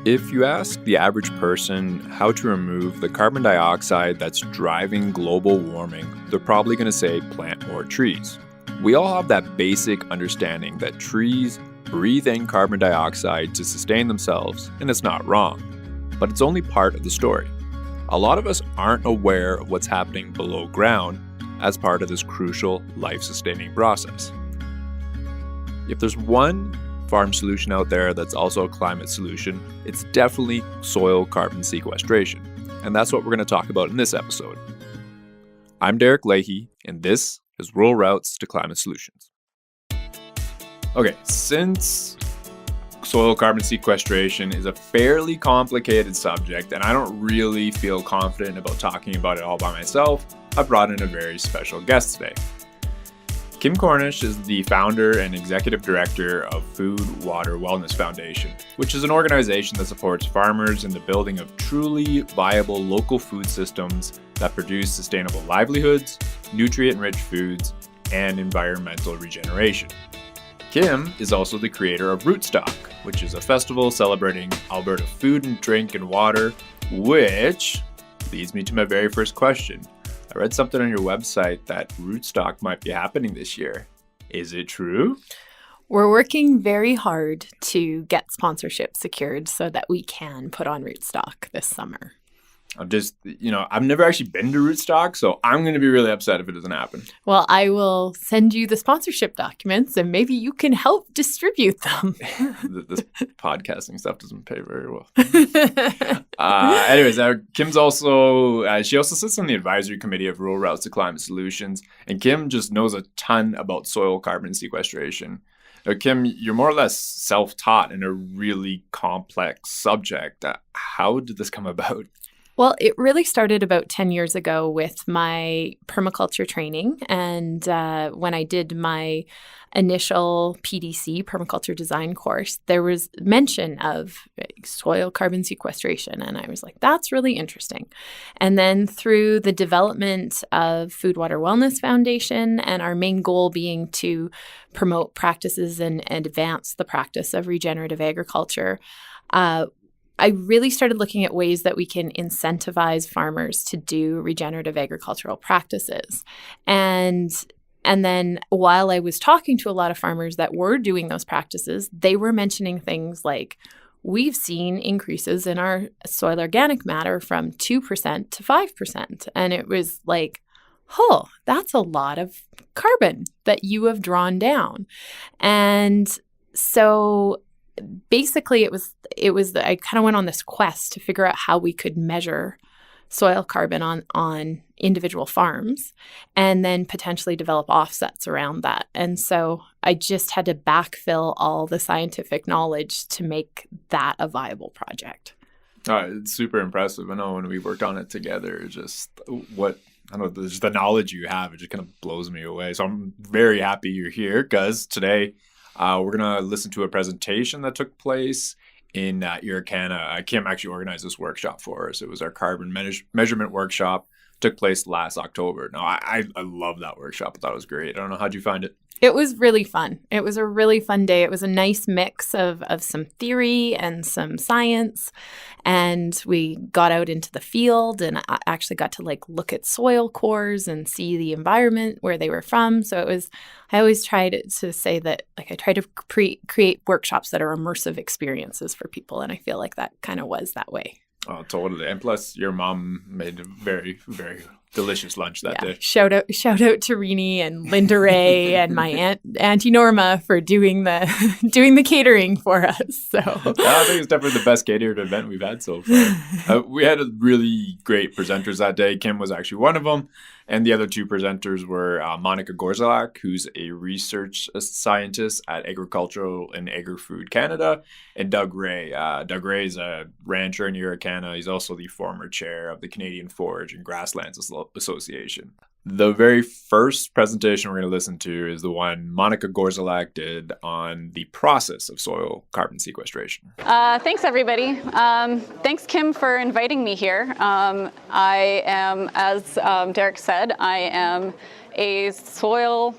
If you ask the average person how to remove the carbon dioxide that's driving global warming, they're probably going to say plant more trees. We all have that basic understanding that trees breathe in carbon dioxide to sustain themselves, and it's not wrong. But it's only part of the story. A lot of us aren't aware of what's happening below ground as part of this crucial life-sustaining process. If there's one farm solution out there that's also a climate solution, it's definitely soil carbon sequestration. And that's what we're going to talk about in this episode. I'm Derek Leahy, and this is Rural Routes to Climate Solutions. Okay, since soil carbon sequestration is a fairly complicated subject, and I don't really feel confident about talking about it all by myself, I brought in a very special guest today. Kim Cornish is the founder and executive director of Food, Water, Wellness Foundation, which is an organization that supports farmers in the building of truly viable local food systems that produce sustainable livelihoods, nutrient-rich foods, and environmental regeneration. Kim is also the creator of Rootstock, which is a festival celebrating Alberta food and drink and water, which leads me to my very first question. I read something on your website that Rootstock might be happening this year. Is it true? We're working very hard to get sponsorship secured so that we can put on Rootstock this summer. I've never actually been to Rootstock, so I'm going to be really upset if it doesn't happen. Well, I will send you the sponsorship documents and maybe you can help distribute them. This podcasting stuff doesn't pay very well. Kim's she also sits on the advisory committee of Rural Routes to Climate Solutions, and Kim just knows a ton about soil carbon sequestration. Now, Kim, you're more or less self-taught in a really complex subject. How did this come about? Well, it really started about 10 years ago with my permaculture training. And when I did my initial PDC, permaculture design course, there was mention of soil carbon sequestration. And I was like, that's really interesting. And then through the development of Food, Water, Wellness Foundation, and our main goal being to promote practices and advance the practice of regenerative agriculture, I really started looking at ways that we can incentivize farmers to do regenerative agricultural practices. And then while I was talking to a lot of farmers that were doing those practices, they were mentioning things like, we've seen increases in our soil organic matter from 2% to 5%. And it was like, oh, that's a lot of carbon that you have drawn down. And so basically, it was I kind of went on this quest to figure out how we could measure soil carbon on individual farms and then potentially develop offsets around that. And so I just had to backfill all the scientific knowledge to make that a viable project. It's super impressive. I know when we worked on it together, just the knowledge you have, it just kind of blows me away. So I'm very happy you're here because today we're going to listen to a presentation that took place in Irricana. Kim actually organized this workshop for us. It was our carbon measurement workshop. Took place last October. Now, I love that workshop. I thought it was great. I don't know. How'd you find it? It was really fun. It was a really fun day. It was a nice mix of some theory and some science. And we got out into the field and I actually got to look at soil cores and see the environment where they were from. So I always try to say that I try to create workshops that are immersive experiences for people. And I feel like that kind of was that way. Oh, totally. And plus, your mom made a very, very delicious lunch that day. Shout out to Rini and Linda Ray and my Auntie Norma for doing the catering for us. So I think it's definitely the best catered event we've had so far. We had really great presenters that day. Kim was actually one of them. And the other two presenters were Monika Gorzelak, who's a research scientist at Agricultural and Agri-Food Canada, and Doug Wray. Doug Wray is a rancher in Irricana. He's also the former chair of the Canadian Forage and Grasslands Association. The very first presentation we're going to listen to is the one Monika Gorzelak did on the process of soil carbon sequestration. Thanks, everybody. Thanks, Kim, for inviting me here. I am, as Derek said, I am a soil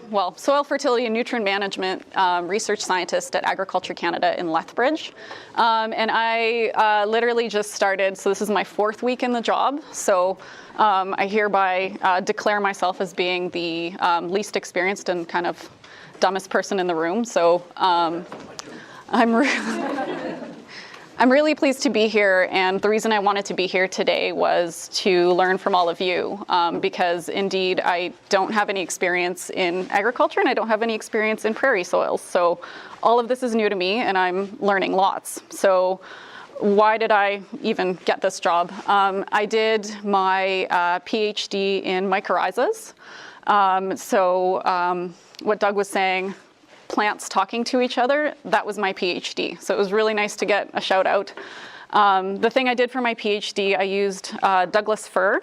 fertility and nutrient management research scientist at Agriculture Canada in Lethbridge. And I literally just started, so this is my 4th week in the job. So I hereby declare myself as being the least experienced and kind of dumbest person in the room. So I'm really pleased to be here, and the reason I wanted to be here today was to learn from all of you, because indeed I don't have any experience in agriculture and I don't have any experience in prairie soils. So all of this is new to me and I'm learning lots. So why did I even get this job? I did my PhD in mycorrhizas. What Doug was saying, plants talking to each other, that was my PhD. So it was really nice to get a shout out. The thing I did for my PhD, I used Douglas fir,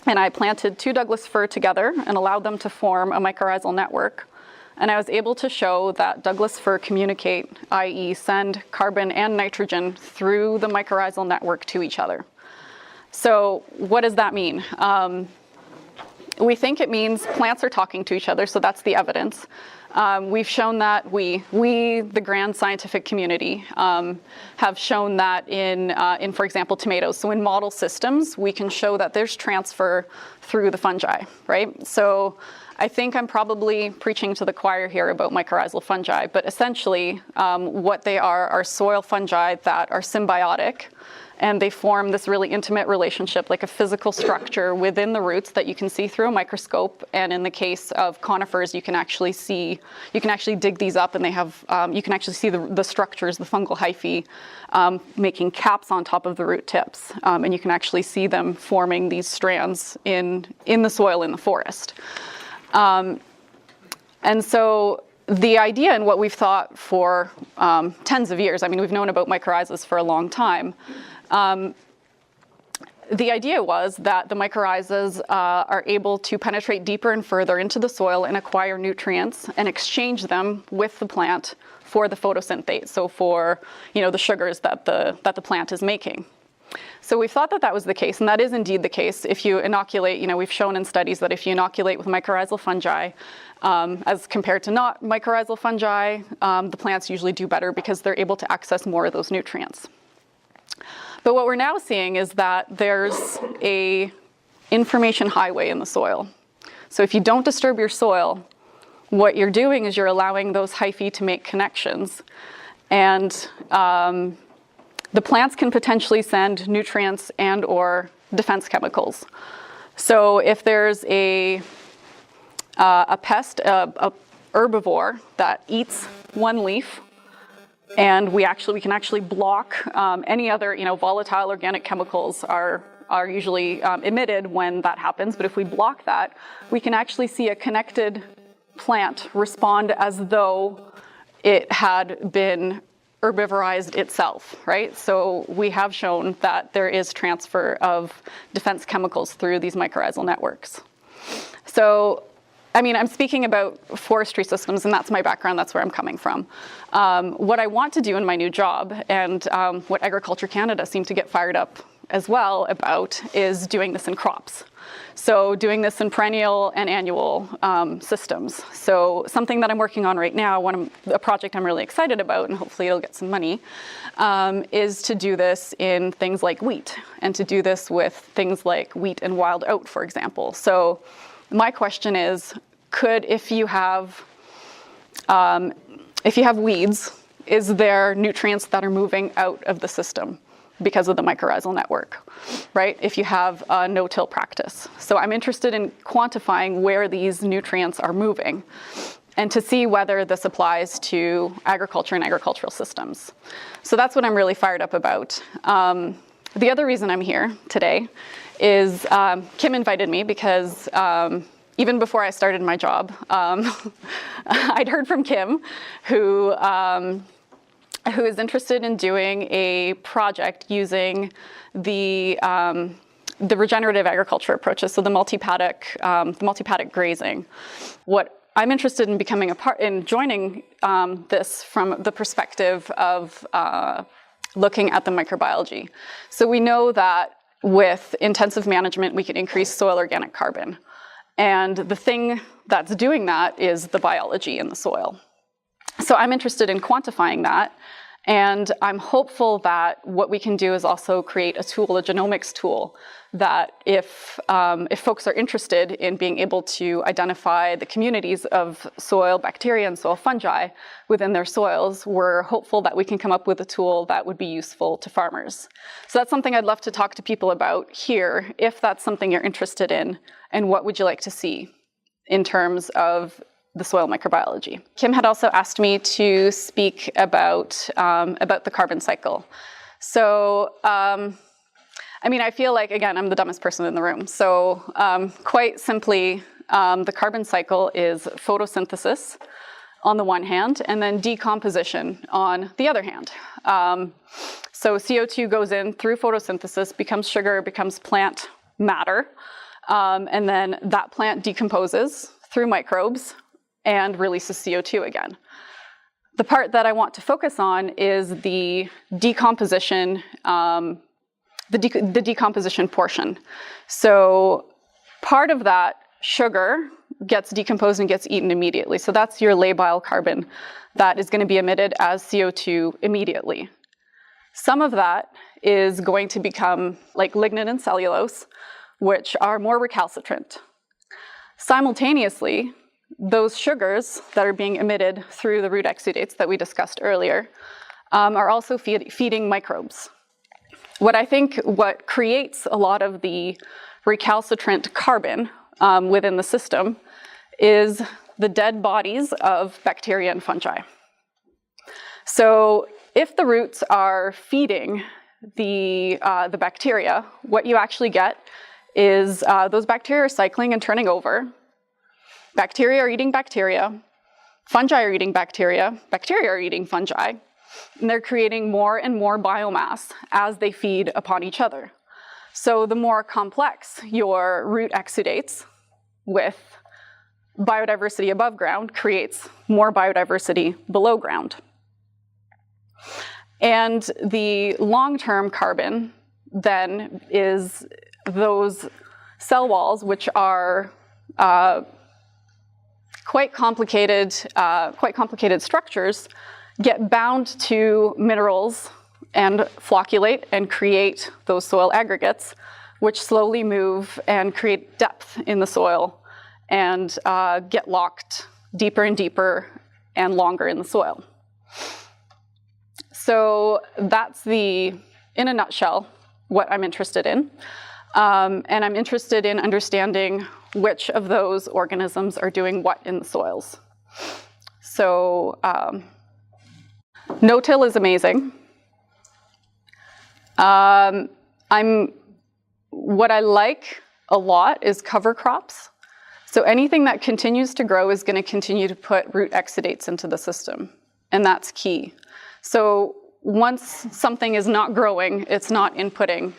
and I planted 2 Douglas fir together and allowed them to form a mycorrhizal network. And I was able to show that Douglas fir communicate, i.e. send carbon and nitrogen through the mycorrhizal network to each other. So what does that mean? We think it means plants are talking to each other, so that's the evidence. We've shown that we, the grand scientific community, have shown that in, for example, tomatoes. So in model systems, we can show that there's transfer through the fungi, right? So I think I'm probably preaching to the choir here about mycorrhizal fungi, but essentially what they are soil fungi that are symbiotic, and they form this really intimate relationship, like a physical structure within the roots that you can see through a microscope. And in the case of conifers, you can actually dig these up, and they have, you can actually see the structures, the fungal hyphae, making caps on top of the root tips. And you can actually see them forming these strands in the soil in the forest. And so the idea, and what we've thought for tens of years, I mean, we've known about mycorrhizas for a long time. The idea was that the mycorrhizas are able to penetrate deeper and further into the soil and acquire nutrients and exchange them with the plant for the photosynthate, so for the sugars that the plant is making. So we thought that that was the case, and that is indeed the case. If you inoculate, we've shown in studies that if you inoculate with mycorrhizal fungi, as compared to not mycorrhizal fungi, the plants usually do better because they're able to access more of those nutrients. But what we're now seeing is that there's a information highway in the soil. So if you don't disturb your soil, what you're doing is you're allowing those hyphae to make connections, and the plants can potentially send nutrients and or defense chemicals. So if there's a pest, a herbivore that eats one leaf, and we can actually block any other, volatile organic chemicals are usually emitted when that happens. But if we block that, we can actually see a connected plant respond as though it had been herbivorized itself, right? So we have shown that there is transfer of defense chemicals through these mycorrhizal networks. So, I'm speaking about forestry systems, and that's my background, that's where I'm coming from. What I want to do in my new job, and what Agriculture Canada seemed to get fired up as well about, is doing this in crops. So doing this in perennial and annual systems. So something that I'm working on right now, a project I'm really excited about, and hopefully it'll get some money, is to do this in things like wheat, and to do this with things like wheat and wild oat, for example. So my question is, if you have weeds, is there nutrients that are moving out of the system because of the mycorrhizal network, right? If you have a no-till practice. So I'm interested in quantifying where these nutrients are moving and to see whether this applies to agriculture and agricultural systems. So that's what I'm really fired up about. The other reason I'm here today is Kim invited me because even before I started my job, I'd heard from Kim, who is interested in doing a project using the regenerative agriculture approaches, so the multi-paddock grazing. What I'm interested in joining this from the perspective of looking at the microbiology. So we know that with intensive management, we can increase soil organic carbon. And the thing that's doing that is the biology in the soil. So I'm interested in quantifying that. And I'm hopeful that what we can do is also create a tool, a genomics tool, that if folks are interested in being able to identify the communities of soil bacteria and soil fungi within their soils, we're hopeful that we can come up with a tool that would be useful to farmers. So that's something I'd love to talk to people about here, if that's something you're interested in, and what would you like to see in terms of the soil microbiology. Kim had also asked me to speak about the carbon cycle. So, I mean, I feel like, again, I'm the dumbest person in the room. So quite simply, the carbon cycle is photosynthesis on the one hand, and then decomposition on the other hand. So CO2 goes in through photosynthesis, becomes sugar, becomes plant matter, and then that plant decomposes through microbes and releases CO2 again. The part that I want to focus on is the decomposition, the decomposition portion. So part of that sugar gets decomposed and gets eaten immediately. So that's your labile carbon that is going to be emitted as CO2 immediately. Some of that is going to become like lignin and cellulose, which are more recalcitrant. Simultaneously, those sugars that are being emitted through the root exudates that we discussed earlier are also feeding microbes. What creates a lot of the recalcitrant carbon within the system is the dead bodies of bacteria and fungi. So if the roots are feeding the bacteria, what you actually get is those bacteria are cycling and turning over. Bacteria are eating bacteria, fungi are eating bacteria are eating fungi, and they're creating more and more biomass as they feed upon each other. So the more complex your root exudates with biodiversity above ground creates more biodiversity below ground. And the long-term carbon then is those cell walls, which are quite complicated structures, get bound to minerals and flocculate and create those soil aggregates, which slowly move and create depth in the soil and get locked deeper and deeper and longer in the soil. So that's in a nutshell, what I'm interested in. And I'm interested in understanding which of those organisms are doing what in the soils. So no-till is amazing. What I like a lot is cover crops. So anything that continues to grow is going to continue to put root exudates into the system, and that's key. So once something is not growing, it's not inputting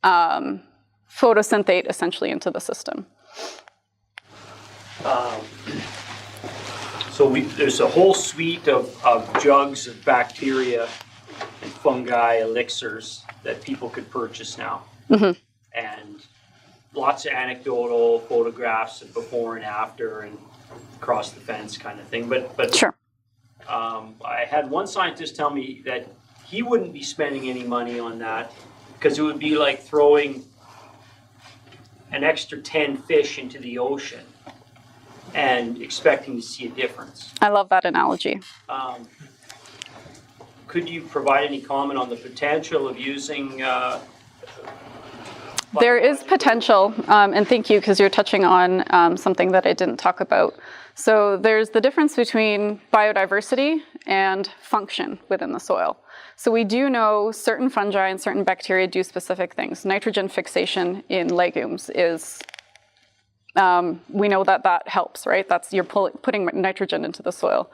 photosynthate essentially into the system. So there's a whole suite of jugs of bacteria and fungi elixirs that people could purchase now. Mm-hmm. And lots of anecdotal photographs of before and after and across the fence kind of thing. But sure. I had one scientist tell me that he wouldn't be spending any money on that because it would be like throwing an extra 10 fish into the ocean and expecting to see a difference. I love that analogy. Could you provide any comment on the potential of using there is potential, and thank you, because you're touching on something that I didn't talk about. So there's the difference between biodiversity and function within the soil. So we do know certain fungi and certain bacteria do specific things. Nitrogen fixation in legumes is, we know that helps, right? That's you're putting nitrogen into the soil.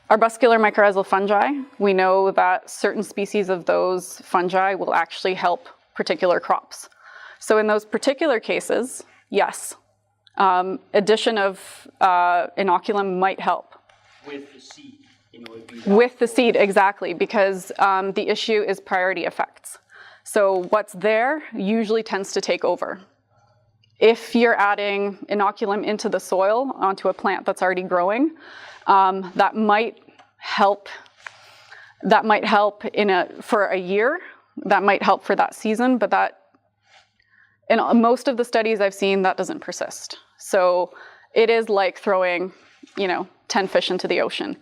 Arbuscular mycorrhizal fungi, we know that certain species of those fungi will actually help particular crops. So in those particular cases, yes, addition of inoculum might help. With the seed, With the seed, exactly, because the issue is priority effects. So what's there usually tends to take over. if you're adding inoculum into the soil onto a plant that's already growing, that might help. That might help for a year. That might help for that season, but in most of the studies I've seen, that doesn't persist. So it is like throwing, 10 fish into the ocean.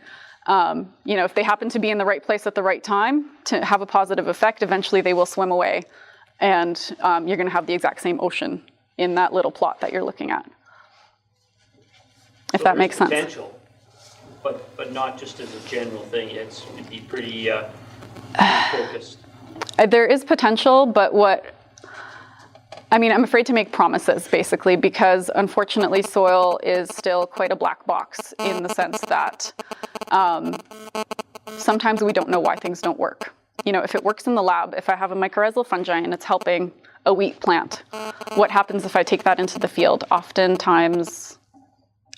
If they happen to be in the right place at the right time to have a positive effect, eventually they will swim away, and you're going to have the exact same ocean in that little plot that you're looking at. If that makes sense. Potential, but not just as a general thing. It'd be pretty focused. There is potential, but I'm afraid to make promises, basically, because unfortunately soil is still quite a black box in the sense that sometimes we don't know why things don't work. If it works in the lab, if I have a mycorrhizal fungi and it's helping a wheat plant, what happens if I take that into the field? Oftentimes,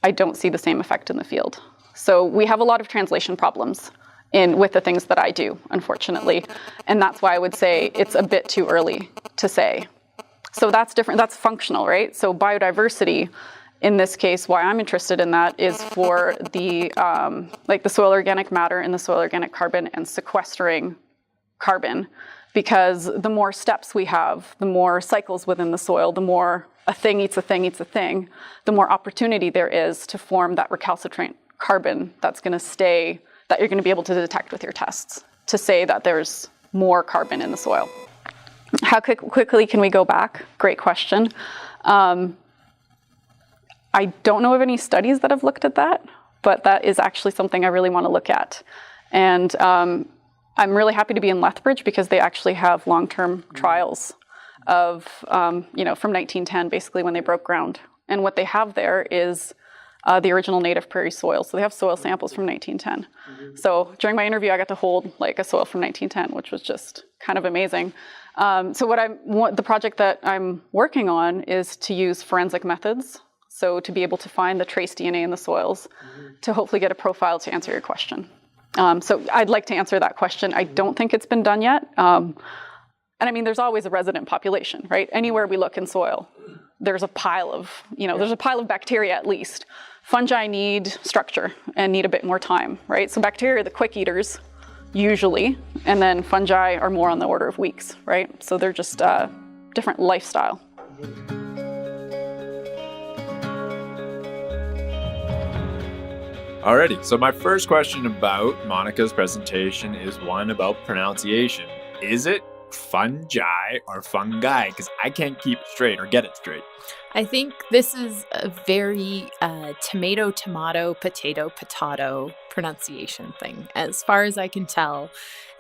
I don't see the same effect in the field. So we have a lot of translation problems with the things that I do, unfortunately. And that's why I would say it's a bit too early to say. So that's different. That's functional, right? So biodiversity, in this case, why I'm interested in that is for the soil organic matter and the soil organic carbon and sequestering carbon, because the more steps we have, the more cycles within the soil, the more a thing eats a thing eats a thing, the more opportunity there is to form that recalcitrant carbon that's going to stay, that you're going to be able to detect with your tests to say that there's more carbon in the soil. How quickly can we go back? Great question. I don't know of any studies that have looked at that, but that is actually something I really want to look at. And I'm really happy to be in Lethbridge because they actually have long-term trials of, from 1910, basically when they broke ground. And what they have there is the original native prairie soil. So they have soil samples from 1910. Mm-hmm. So during my interview, I got to hold a soil from 1910, which was just kind of amazing. So the project that I'm working on is to use forensic methods. So to be able to find the trace DNA in the soils to hopefully get a profile to answer your question. So I'd like to answer that question. I don't think it's been done yet. There's always a resident population, right? Anywhere we look in soil, there's a pile of, there's a pile of bacteria at least. Fungi need structure and need a bit more time, right? So bacteria are the quick eaters, usually, and then fungi are more on the order of weeks, right? So they're just different lifestyle. Alrighty, so my first question about Monika's presentation is one about pronunciation. Is it fungi or fungi? Because I can't keep it straight or get it straight. I think this is a very tomato, potato pronunciation thing. As far as I can tell,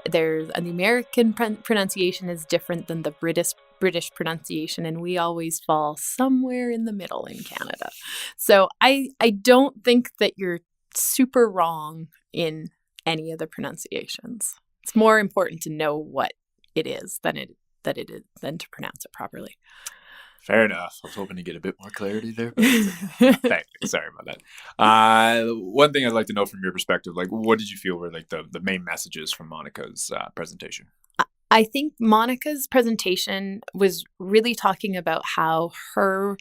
the American pronunciation is different than the British pronunciation, and we always fall somewhere in the middle in Canada. So I don't think that you're super wrong in any of the pronunciations. It's more important to know what it is than to pronounce it properly. Fair enough. I was hoping to get a bit more clarity there. But sorry about that. One thing I'd like to know from your perspective, what did you feel were the main messages from Monika's presentation? I think Monika's presentation was really talking about how her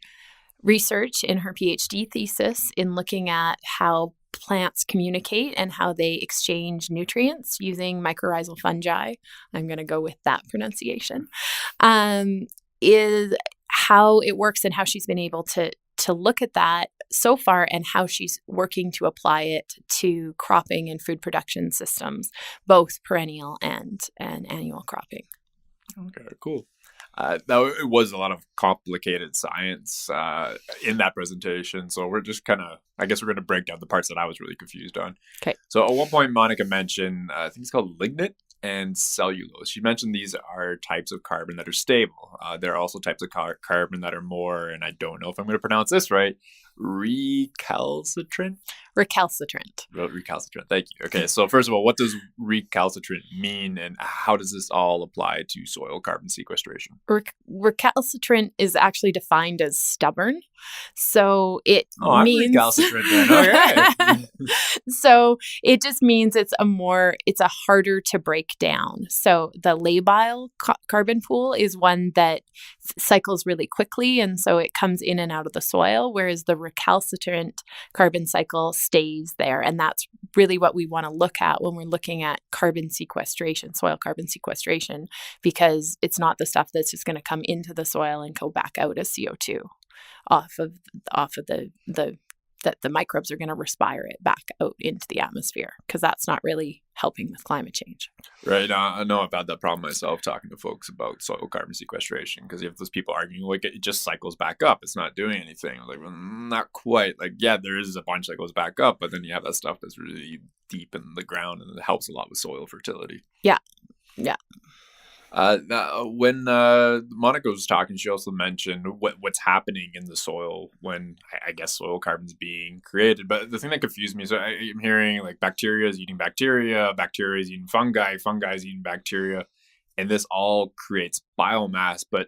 research in her PhD thesis in looking at how plants communicate and how they exchange nutrients using mycorrhizal fungi, I'm going to go with that pronunciation, is how it works and how she's been able to look at that so far and how she's working to apply it to cropping and food production systems, both perennial and annual cropping. Okay, cool. Now, it was a lot of complicated science in that presentation, so we're just I guess we're going to break down the parts that I was really confused on. Okay. So at one point, Monika mentioned, I think it's called lignite and cellulose. She mentioned these are types of carbon that are stable. There are also types of carbon that are more, and I don't know if I'm going to pronounce this right, recalcitrant? Recalcitrant. Recalcitrant. Thank you. Okay, so first of all, what does recalcitrant mean, and how does this all apply to soil carbon sequestration? Recalcitrant is actually defined as stubborn. So it means... I'm recalcitrant then. Okay. So it just means it's a harder to break down. So the labile carbon pool is one that cycles really quickly, and so it comes in and out of the soil, whereas the recalcitrant carbon cycle stays there. And that's really what we want to look at when we're looking at carbon sequestration, soil carbon sequestration, because it's not the stuff that's just going to come into the soil and go back out as CO2 off of the microbes are going to respire it back out into the atmosphere, because that's not really helping with climate change. Right. I know I've had that problem myself talking to folks about soil carbon sequestration, because you have those people arguing, like, it just cycles back up. It's not doing anything. I was like, well, not quite. Like, yeah, there is a bunch that goes back up, but then you have that stuff that's really deep in the ground, and it helps a lot with soil fertility. Yeah. Yeah. Now, when Monika was talking, she also mentioned what's happening in the soil when, I guess, soil carbon is being created. But the thing that confused me is I'm hearing like bacteria is eating bacteria is eating fungi is eating bacteria, and this all creates biomass. But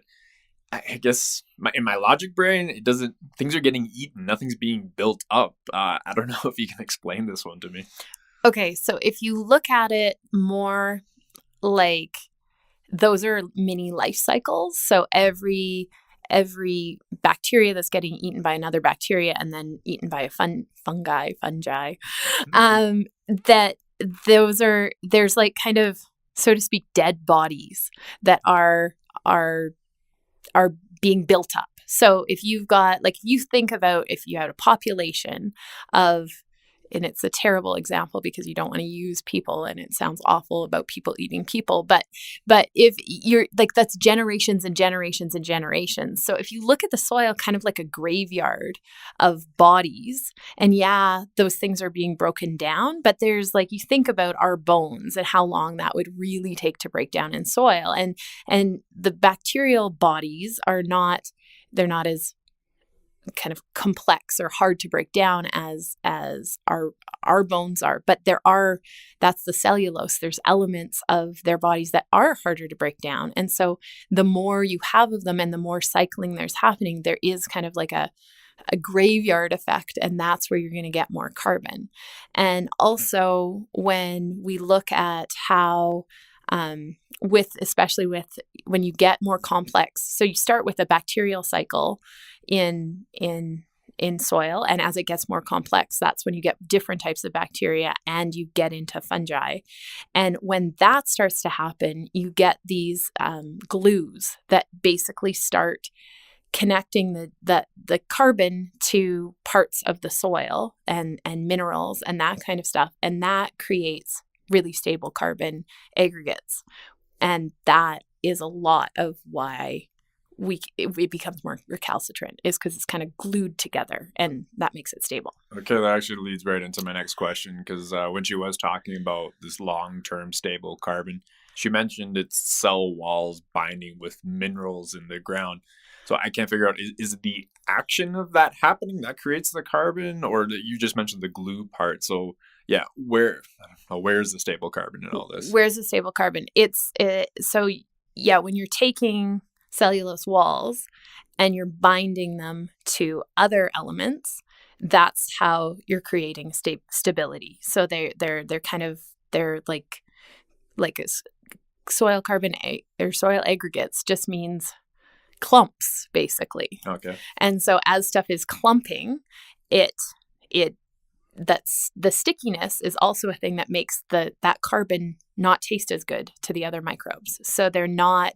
I guess in my logic brain, it doesn't. Things are getting eaten. Nothing's being built up. I don't know if you can explain this one to me. Okay, so if you look at it more like those are mini life cycles. So every bacteria that's getting eaten by another bacteria and then eaten by a fungi, that there's like kind of, so to speak, dead bodies that are being built up. So if you've got, like, if you think about if you had a population of, and it's a terrible example because you don't want to use people and it sounds awful about people eating people, but if you're like, that's generations and generations and generations. So if you look at the soil kind of like a graveyard of bodies, and yeah, those things are being broken down, but there's, like, you think about our bones and how long that would really take to break down in soil, and the bacterial bodies are not, they're not as kind of complex or hard to break down as our bones are, but that's the cellulose. There's elements of their bodies that are harder to break down, and so the more you have of them and the more cycling there's happening, there is kind of like a graveyard effect, and that's where you're going to get more carbon. And also when we look at how especially with when you get more complex, so you start with a bacterial cycle in soil, and as it gets more complex, that's when you get different types of bacteria and you get into fungi. And when that starts to happen, you get these glues that basically start connecting the carbon to parts of the soil and minerals and that kind of stuff, and that creates really stable carbon aggregates. And that is a lot of why it becomes more recalcitrant, is because it's kind of glued together, and that makes it stable. Okay, that actually leads right into my next question, because when she was talking about this long-term stable carbon, she mentioned it's cell walls binding with minerals in the ground. So I can't figure out, is it the action of that happening that creates the carbon, or you just mentioned the glue part? So yeah, where's the stable carbon in all this? Where's the stable carbon? So yeah, when you're taking cellulose walls and you're binding them to other elements, that's how you're creating stability. So they're like a soil carbon or soil aggregates just means clumps, basically. Okay. And so as stuff is clumping, that's the stickiness is also a thing that makes that carbon not taste as good to the other microbes. So they're not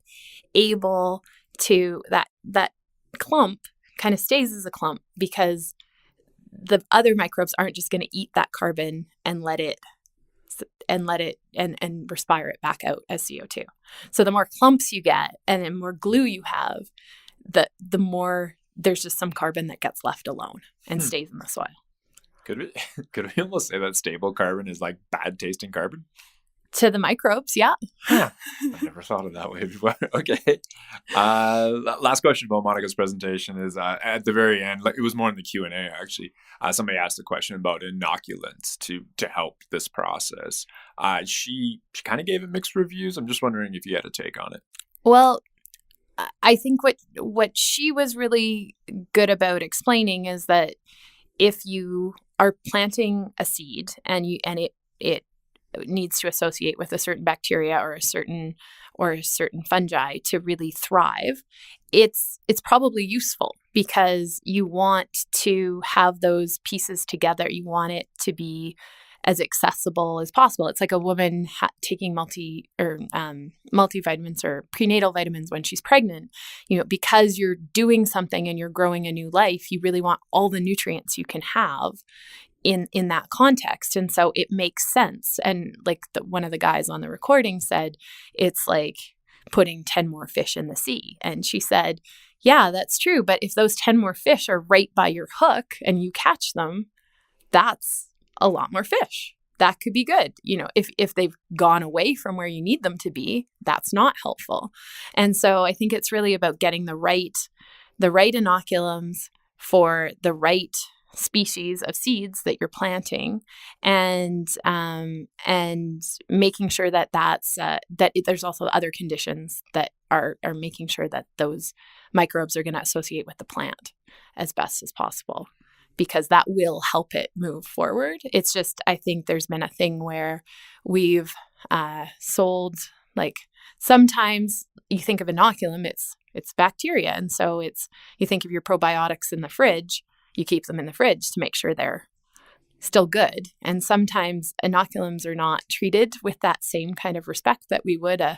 able to, that clump kind of stays as a clump because the other microbes aren't just going to eat that carbon and let it and respire it back out as CO2. So the more clumps you get and the more glue you have, the more there's just some carbon that gets left alone and stays in the soil. Could we almost say that stable carbon is like bad tasting carbon? To the microbes, yeah. I've never thought of it that way before. Okay. Last question about Monika's presentation is at the very end, like it was more in the Q&A actually. Somebody asked a question about inoculants to help this process. She kind of gave it mixed reviews. I'm just wondering if you had a take on it. Well, I think what she was really good about explaining is that if you are planting a seed and it needs to associate with a certain bacteria or a certain fungi to really thrive, it's probably useful because you want to have those pieces together. You want it to be as accessible as possible. It's like a woman taking multivitamins or prenatal vitamins when she's pregnant. Because you're doing something and you're growing a new life, you really want all the nutrients you can have in that context. And so it makes sense. And like one of the guys on the recording said, it's like putting 10 more fish in the sea. And she said, yeah, that's true. But if those 10 more fish are right by your hook and you catch them, that's a lot more fish. That could be good. If they've gone away from where you need them to be, that's not helpful. And so I think it's really about getting the right inoculums for the right species of seeds that you're planting, and making sure that there's also other conditions that are making sure that those microbes are going to associate with the plant as best as possible, because that will help it move forward. It's just, I think there's been a thing where we've sold, like, sometimes you think of inoculum, it's bacteria. And so you think of your probiotics in the fridge, you keep them in the fridge to make sure they're still good. And sometimes inoculums are not treated with that same kind of respect that we would a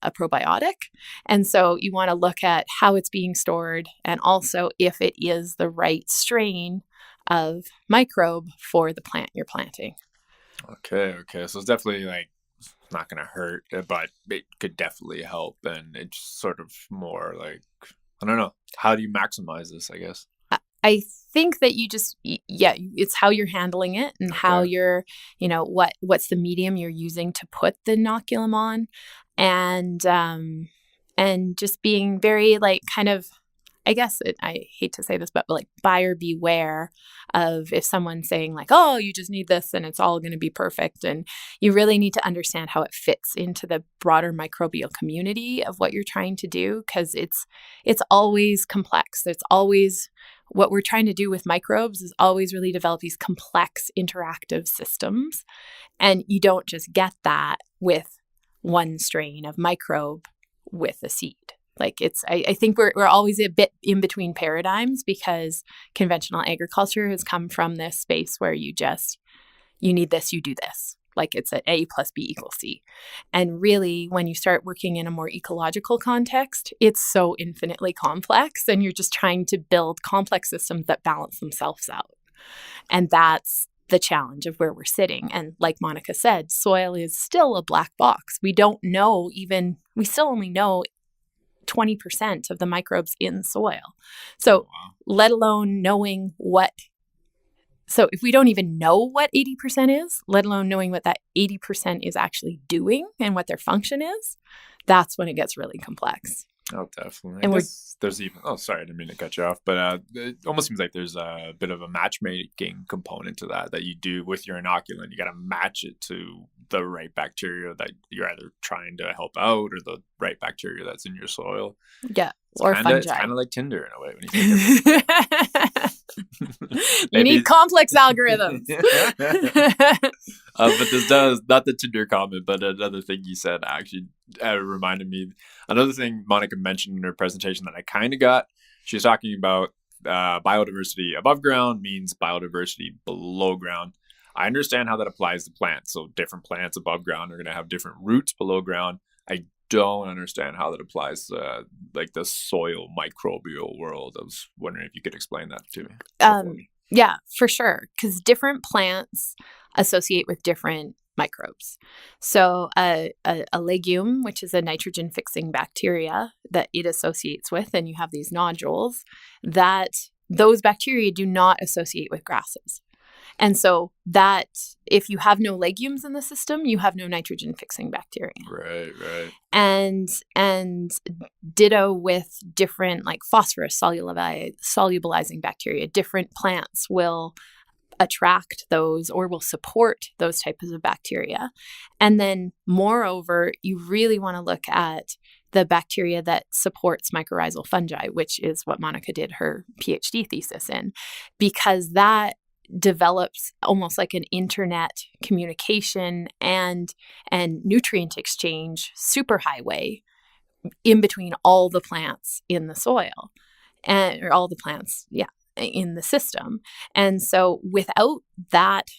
probiotic. And so you want to look at how it's being stored and also if it is the right strain of microbe for the plant you're planting. Okay. So it's definitely like, it's not going to hurt, but it could definitely help. And it's sort of more like, I don't know, how do you maximize this, I guess? I think that you just, it's how you're handling it and how you're, what's the medium you're using to put the inoculum on, and just being very like kind of, I guess I hate to say this, but like buyer beware of if someone's saying like, oh, you just need this and it's all going to be perfect. And you really need to understand how it fits into the broader microbial community of what you're trying to do, because it's always complex. It's always what we're trying to do with microbes is always really develop these complex interactive systems. And you don't just get that with one strain of microbe with a seed. Like I think we're always a bit in between paradigms, because conventional agriculture has come from this space where you need this, you do this. Like it's an A plus B equals C. And really, when you start working in a more ecological context, it's so infinitely complex, and you're just trying to build complex systems that balance themselves out. And that's the challenge of where we're sitting. And like Monika said, soil is still a black box. We still only know 20% of the microbes in soil. So let alone knowing so if we don't even know what 80% is, let alone knowing what that 80% is actually doing and what their function is, that's when it gets really complex. Oh, definitely. And there's even, sorry, I didn't mean to cut you off, but it almost seems like there's a bit of a matchmaking component to that you do with your inoculant. You got to match it to the right bacteria that you're either trying to help out or the right bacteria that's in your soil. Yeah. Or fungi. It's kind of like Tinder in a way when you think of it. You need complex algorithms. But this does, not the Tinder comment, but another thing you said actually reminded me. Another thing Monika mentioned in her presentation that I kind of got, she was talking about biodiversity above ground means biodiversity below ground. I understand how that applies to plants. So different plants above ground are going to have different roots below ground. I don't understand how that applies to like the soil microbial world. I was wondering if you could explain that to me. Yeah, for sure. Because different plants associate with different microbes. So a legume, which is a nitrogen fixing bacteria that it associates with, and you have these nodules, that those bacteria do not associate with grasses. And so that if you have no legumes in the system, you have no nitrogen fixing bacteria. Right. And ditto with different like phosphorus solubilizing bacteria. Different plants will attract those or will support those types of bacteria. And then moreover, you really want to look at the bacteria that supports mycorrhizal fungi, which is what Monika did her PhD thesis in, because that develops almost like an internet communication and nutrient exchange superhighway in between all the plants in the soil or all the plants, in the system. And so without that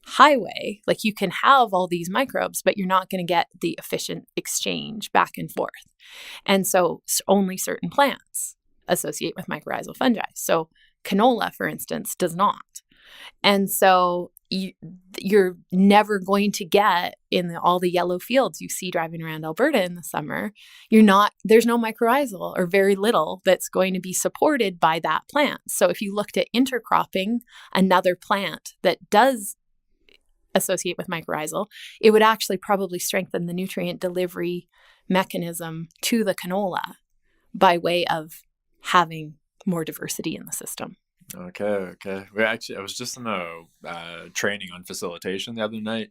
highway, like you can have all these microbes, but you're not going to get the efficient exchange back and forth. And so only certain plants associate with mycorrhizal fungi. So canola, for instance, does not. And so you're never going to get in all the yellow fields you see driving around Alberta in the summer. There's no mycorrhizal or very little that's going to be supported by that plant. So if you looked at intercropping another plant that does associate with mycorrhizal, it would actually probably strengthen the nutrient delivery mechanism to the canola by way of having more diversity in the system. Okay. I was just in a training on facilitation the other night,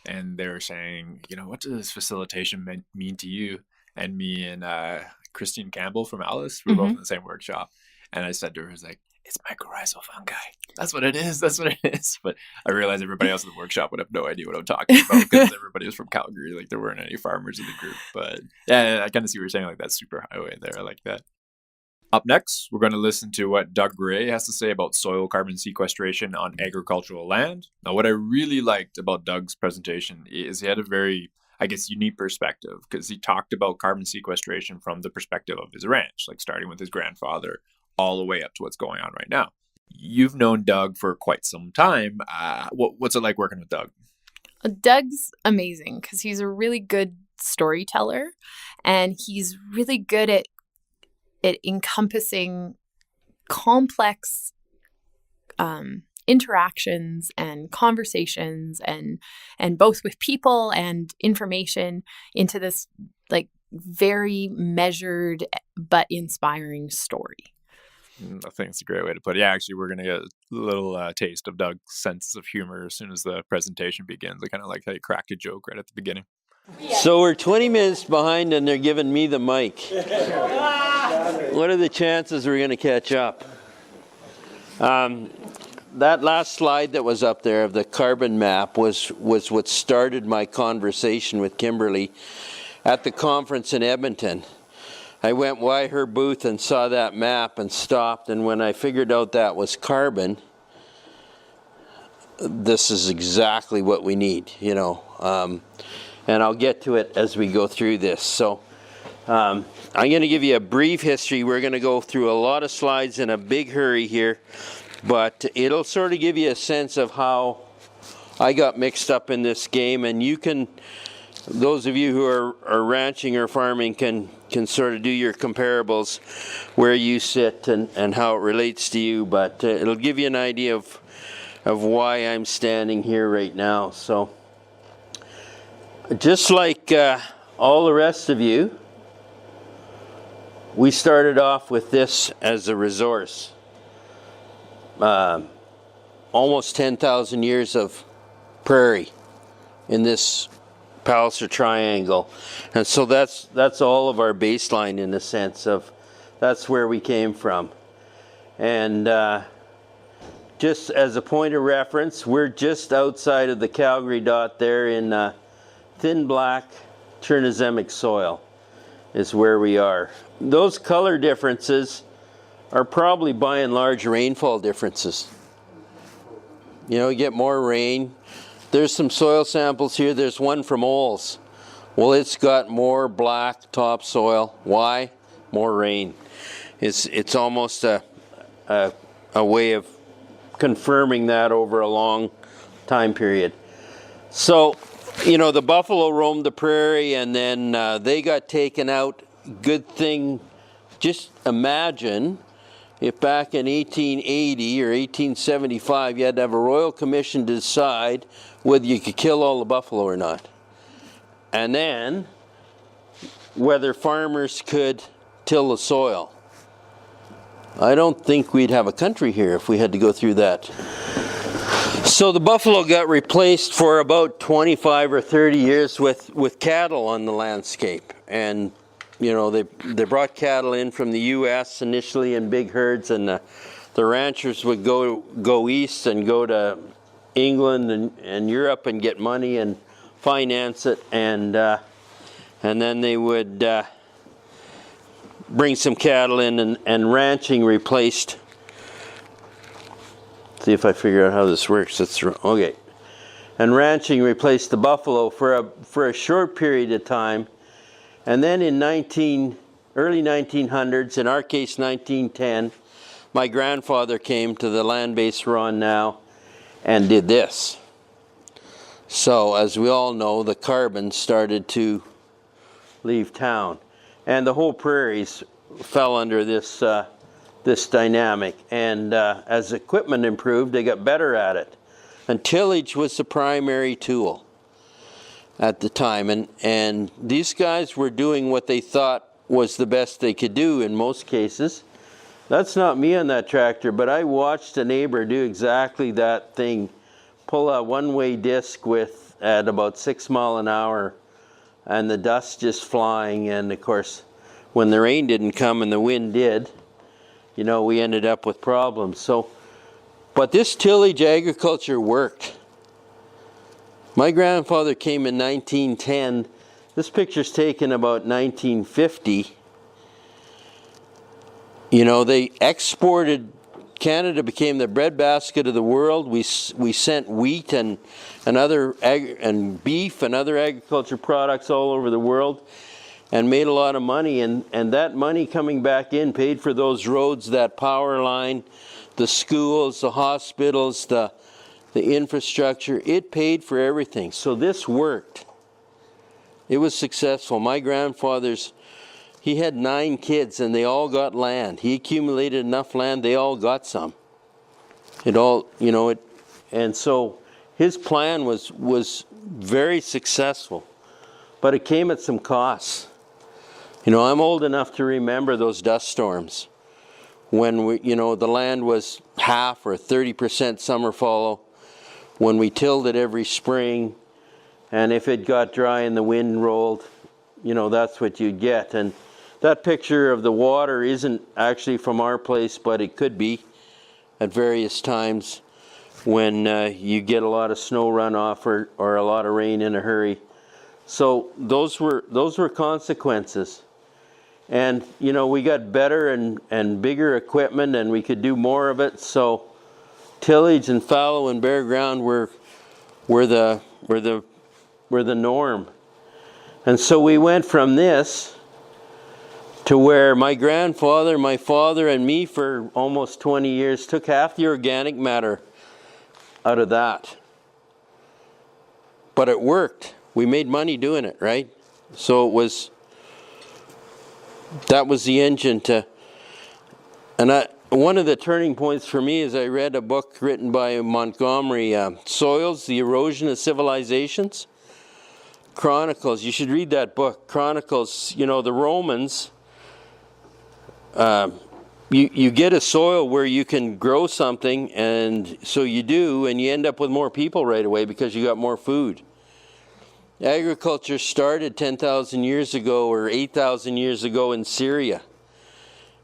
and they were saying, what does facilitation mean to you? And me and Christine Campbell from Alice, we're both in the same workshop. And I said to her, it's mycorrhizal fungi. That's what it is. But I realized everybody else in the workshop would have no idea what I'm talking about because everybody was from Calgary. Like there weren't any farmers in the group. But yeah, I kind of see what you're saying, like that super highway there. I like that. Up next, we're going to listen to what Doug Wray has to say about soil carbon sequestration on agricultural land. Now, what I really liked about Doug's presentation is he had a very, unique perspective because he talked about carbon sequestration from the perspective of his ranch, like starting with his grandfather all the way up to what's going on right now. You've known Doug for quite some time. What's it like working with Doug? Doug's amazing because he's a really good storyteller, and he's really good at encompassing complex interactions and conversations and both with people and information into this like very measured but inspiring story. I think it's a great way to put it. Yeah, actually, we're going to get a little taste of Doug's sense of humor as soon as the presentation begins. I kind of like how you cracked a joke right at the beginning. So we're 20 minutes behind and they're giving me the mic. What are the chances we're going to catch up? That last slide that was up there of the carbon map was what started my conversation with Kimberley at the conference in Edmonton. I went by her booth and saw that map and stopped, and when I figured out that was carbon, this is exactly what we need, and I'll get to it as we go through this. So I'm going to give you a brief history. We're going to go through a lot of slides in a big hurry here, but it'll sort of give you a sense of how I got mixed up in this game, and you can, those of you who are ranching or farming can sort of do your comparables where you sit and how it relates to you, but it'll give you an idea of why I'm standing here right now. So just like all the rest of you, we started off with this as a resource. Almost 10,000 years of prairie in this Palliser Triangle, and so that's all of our baseline in the sense of that's where we came from. And just as a point of reference, we're just outside of the Calgary dot there in thin black Chernozemic soil is where we are. Those color differences are probably by and large rainfall differences. You get more rain. There's some soil samples here. There's one from Olds. Well, it's got more black topsoil. Why? More rain. It's almost a way of confirming that over a long time period. So, the buffalo roamed the prairie, and then they got taken out. Good thing. Just imagine if back in 1880 or 1875 you had to have a royal commission to decide whether you could kill all the buffalo or not. And then whether farmers could till the soil. I don't think we'd have a country here if we had to go through that. So the buffalo got replaced for about 25 or 30 years with cattle on the landscape. And they brought cattle in from the U.S. initially in big herds, and the the ranchers would go east and go to England and Europe and get money and finance it, and then they would bring some cattle in, and ranching replaced. See if I figure out how this works. It's okay. And ranching replaced the buffalo for a short period of time, and then in early 1900s, in our case 1910, my grandfather came to the land base we're on now and did this. So as we all know, the carbon started to leave town, and the whole prairies fell under this this dynamic. And as equipment improved, they got better at it. And tillage was the primary tool at the time, and these guys were doing what they thought was the best they could do in most cases. That's not me on that tractor, but I watched a neighbor do exactly that thing. Pull a one-way disc at about 6 miles an hour, and the dust just flying. And of course, when the rain didn't come and the wind did, you know, we ended up with problems. So, but this tillage agriculture worked. My grandfather came in 1910. This picture's taken about 1950. You know, they exported. Canada became the breadbasket of the world. We sent wheat and beef and other agriculture products all over the world, and made a lot of money. And that money coming back in paid for those roads, that power line, the schools, the hospitals, the infrastructure. It paid for everything. So this worked. It was successful. My grandfather's, he had 9 kids, and they all got land. He accumulated enough land, they all got some. It all, you know, and so his plan was very successful, but it came at some costs. You know, I'm old enough to remember those dust storms when the land was half or 30% summer fallow, when we tilled it every spring, and if it got dry and the wind rolled, you know, that's what you'd get. And that picture of the water isn't actually from our place, but it could be at various times when you get a lot of snow runoff or a lot of rain in a hurry. So those were consequences. And you know, we got better and bigger equipment, and we could do more of it. So tillage and fallow and bare ground were the norm. And so we went from this to where my grandfather, my father, and me for almost 20 years took half the organic matter out of that. But it worked. We made money doing it, right? So that was the engine to, and one of the turning points for me is I read a book written by Montgomery, Soils, The Erosion of Civilizations. Chronicles, you should read that book. Chronicles, you know, the Romans, you get a soil where you can grow something, and so you do, and you end up with more people right away because you got more food. Agriculture started 10,000 years ago or 8,000 years ago in Syria.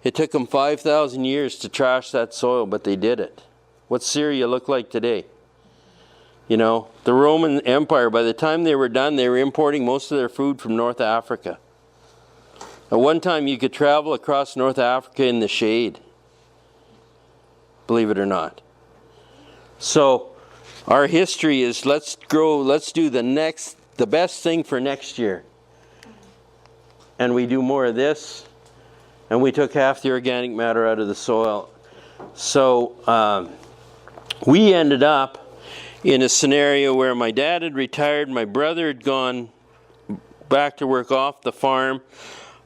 It took them 5,000 years to trash that soil, but they did it. What's Syria look like today? You know, the Roman Empire, by the time they were done, they were importing most of their food from North Africa. At one time, you could travel across North Africa in the shade, believe it or not. So our history is let's do the best thing for next year. And we do more of this, and we took half the organic matter out of the soil. So we ended up in a scenario where my dad had retired, my brother had gone back to work off the farm,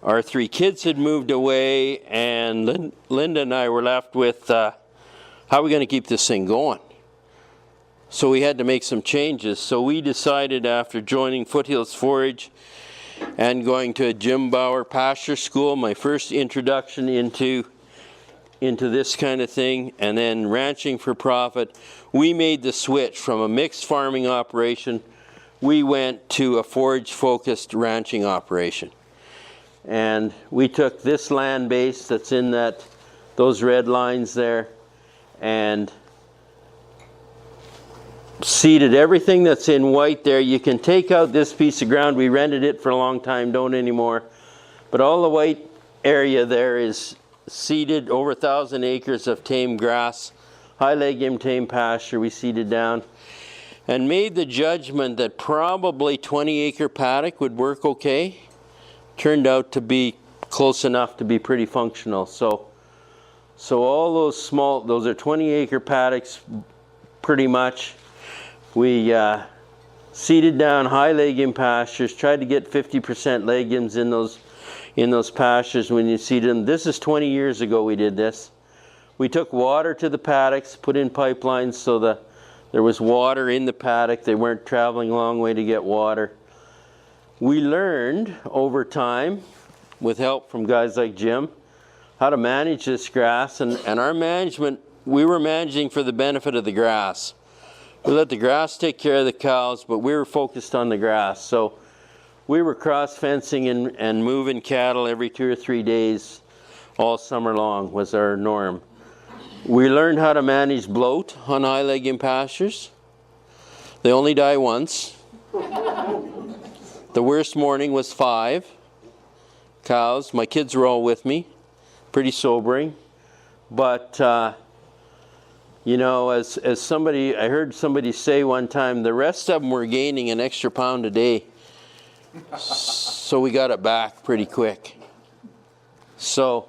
our 3 kids had moved away, and Linda and I were left with how are we going to keep this thing going? So we had to make some changes. So we decided, after joining Foothills Forage and going to a Jim Bauer pasture school, my first introduction into this kind of thing, and then ranching for profit, we made the switch from a mixed farming operation. We went to a forage-focused ranching operation. And we took this land base that's in those red lines there, and seeded everything that's in white there. You can take out this piece of ground. We rented it for a long time, don't anymore. But all the white area there is seeded, over 1,000 acres of tame grass, high legume tame pasture we seeded down, and made the judgment that probably 20-acre paddock would work okay. Turned out to be close enough to be pretty functional. So all those small, those are 20-acre paddocks pretty much. We seeded down high legume pastures, tried to get 50% legumes in those pastures when you seeded them. This is 20 years ago we did this. We took water to the paddocks, put in pipelines so there was water in the paddock. They weren't traveling a long way to get water. We learned over time, with help from guys like Jim, how to manage this grass. And our management, we were managing for the benefit of the grass. We let the grass take care of the cows, but we were focused on the grass. So we were cross fencing and moving cattle every 2 or 3 days all summer long was our norm. We learned how to manage bloat on high legume pastures. They only die once. The worst morning was 5 cows. My kids were all with me. Pretty sobering. But you know, as somebody, I heard somebody say one time, the rest of them were gaining an extra pound a day. So we got it back pretty quick. So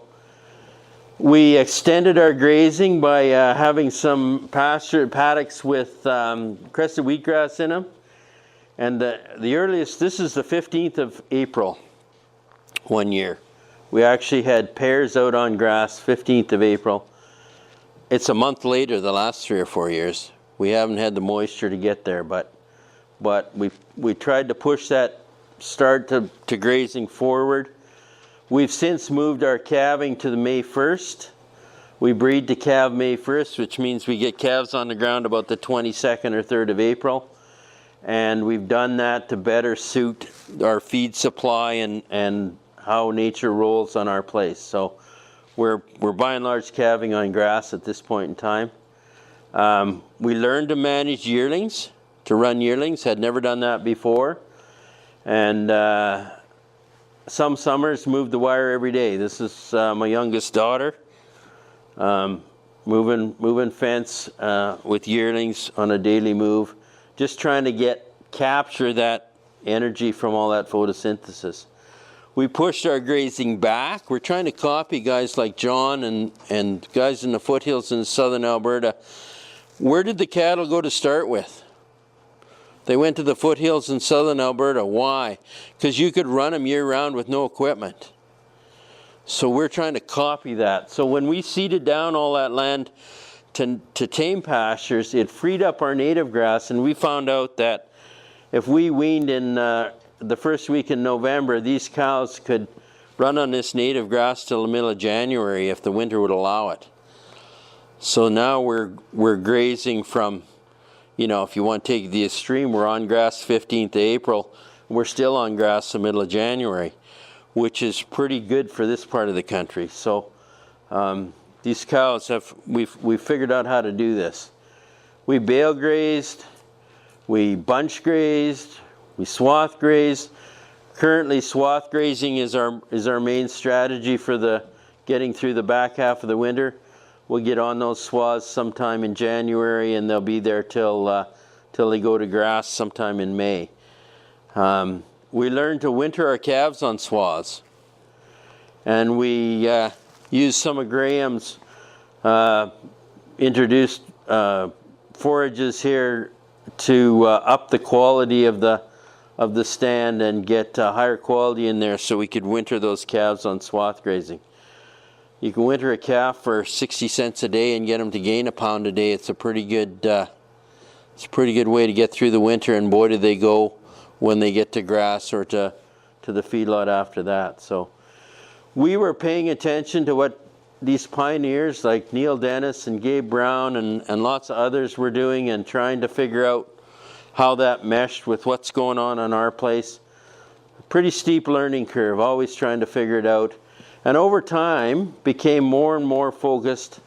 we extended our grazing by having some pasture paddocks with crested wheatgrass in them. And the earliest, this is the 15th of April one year. We actually had pairs out on grass, 15th of April. It's a month later the last 3 or 4 years. We haven't had the moisture to get there, but we tried to push that start to grazing forward. We've since moved our calving to the May 1st. We breed to calve May 1st, which means we get calves on the ground about the 22nd or 3rd of April. And we've done that to better suit our feed supply and how nature rolls on our place. So we're by and large calving on grass at this point in time. We learned to manage yearlings, to run yearlings. Had never done that before. And some summers moved the wire every day. This is my youngest daughter. Moving fence with yearlings on a daily move. Just trying to capture that energy from all that photosynthesis. We pushed our grazing back. We're trying to copy guys like John and guys in the foothills in southern Alberta. Where did the cattle go to start with? They went to the foothills in southern Alberta. Why? Because you could run them year-round with no equipment. So we're trying to copy that. So when we seeded down all that land to tame pastures, it freed up our native grass, and we found out that if we weaned in the first week in November, these cows could run on this native grass till the middle of January if the winter would allow it. So now we're grazing from, you know, if you want to take the extreme, we're on grass 15th of April. We're still on grass the middle of January, which is pretty good for this part of the country. So these cows we've figured out how to do this. We bale grazed, we bunch grazed, we swath grazed. Currently, swath grazing is our main strategy for getting through the back half of the winter. We'll get on those swaths sometime in January, and they'll be there till they go to grass sometime in May. We learned to winter our calves on swaths, and we used some of Graham's introduced forages here to up the quality of the stand and get higher quality in there so we could winter those calves on swath grazing. You can winter a calf for 60 cents a day and get them to gain a pound a day. It's a pretty good way to get through the winter, and boy, do they go when they get to grass or to the feedlot after that. So we were paying attention to what these pioneers like Neil Dennis and Gabe Brown and lots of others were doing, and trying to figure out how that meshed with what's going on our place. Pretty steep learning curve, always trying to figure it out. And over time became more and more focused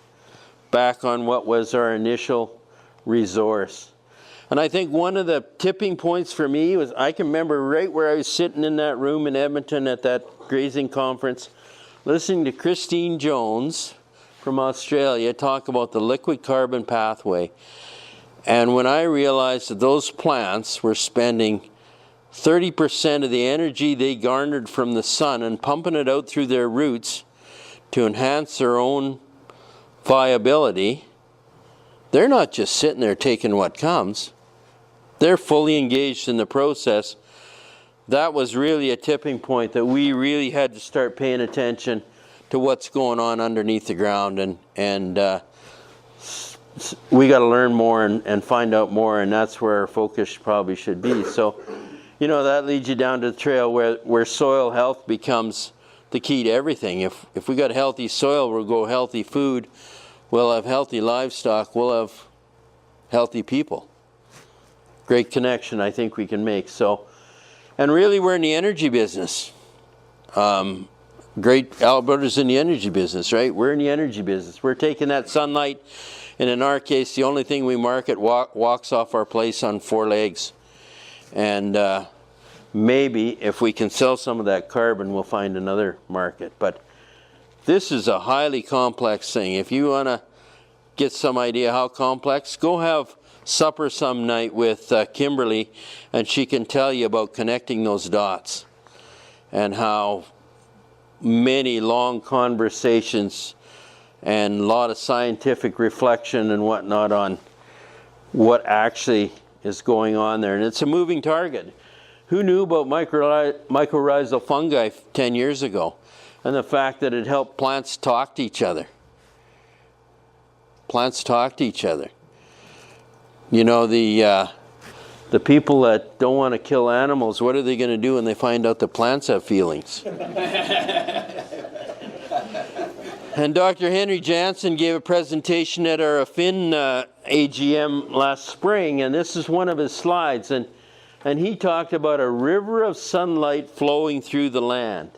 back on what was our initial resource. And I think one of the tipping points for me was, I can remember right where I was sitting in that room in Edmonton at that grazing conference, listening to Christine Jones from Australia talk about the liquid carbon pathway. And when I realized that those plants were spending 30% of the energy they garnered from the sun and pumping it out through their roots to enhance their own viability, they're not just sitting there taking what comes. They're fully engaged in the process. That was really a tipping point that we really had to start paying attention to what's going on underneath the ground, and we got to learn more and find out more, and that's where our focus probably should be. So, you know, that leads you down to the trail where soil health becomes the key to everything. If we got healthy soil, we'll grow healthy food, we'll have healthy livestock, we'll have healthy people. Great connection I think we can make. So, and really we're in the energy business. Alberta's in the energy business, right? We're in the energy business. We're taking that sunlight, and in our case, the only thing we market walks off our place on 4 legs. And maybe if we can sell some of that carbon, we'll find another market. But this is a highly complex thing. If you want to get some idea how complex, go have supper some night with Kimberley, and she can tell you about connecting those dots and how many long conversations and a lot of scientific reflection and whatnot on what actually is going on there. And it's a moving target. Who knew about mycorrhizal fungi 10 years ago? And the fact that it helped plants talk to each other. Plants talk to each other. You know, the people that don't want to kill animals, what are they going to do when they find out that plants have feelings? And Dr. Henry Jansen gave a presentation at our Affin AGM last spring, and this is one of his slides, and he talked about a river of sunlight flowing through the land.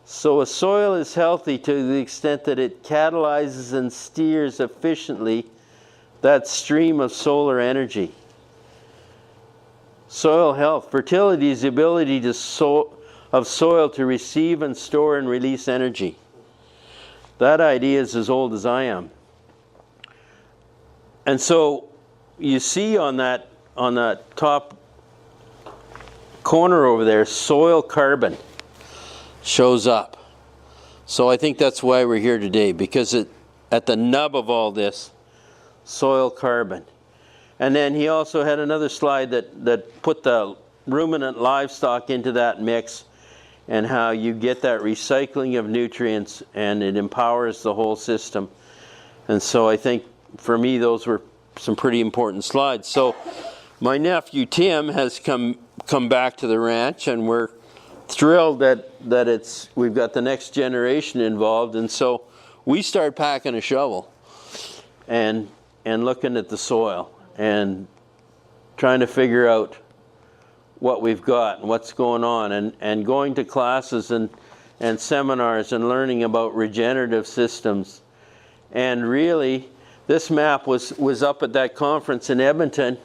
So a soil is healthy to the extent that it catalyzes and steers efficiently that stream of solar energy. Soil health. Fertility is the ability of soil to receive and store and release energy. That idea is as old as I am. And so you see on that top corner over there, soil carbon shows up. So I think that's why we're here today, because at the nub of all this, soil carbon. And then he also had another slide that put the ruminant livestock into that mix, and how you get that recycling of nutrients and it empowers the whole system. And so I think for me those were some pretty important slides. So my nephew Tim has come back to the ranch, and we're thrilled that we've got the next generation involved. And so we start packing a shovel and looking at the soil and trying to figure out what we've got and what's going on, and going to classes and seminars and learning about regenerative systems. And really, this map was up at that conference in Edmonton.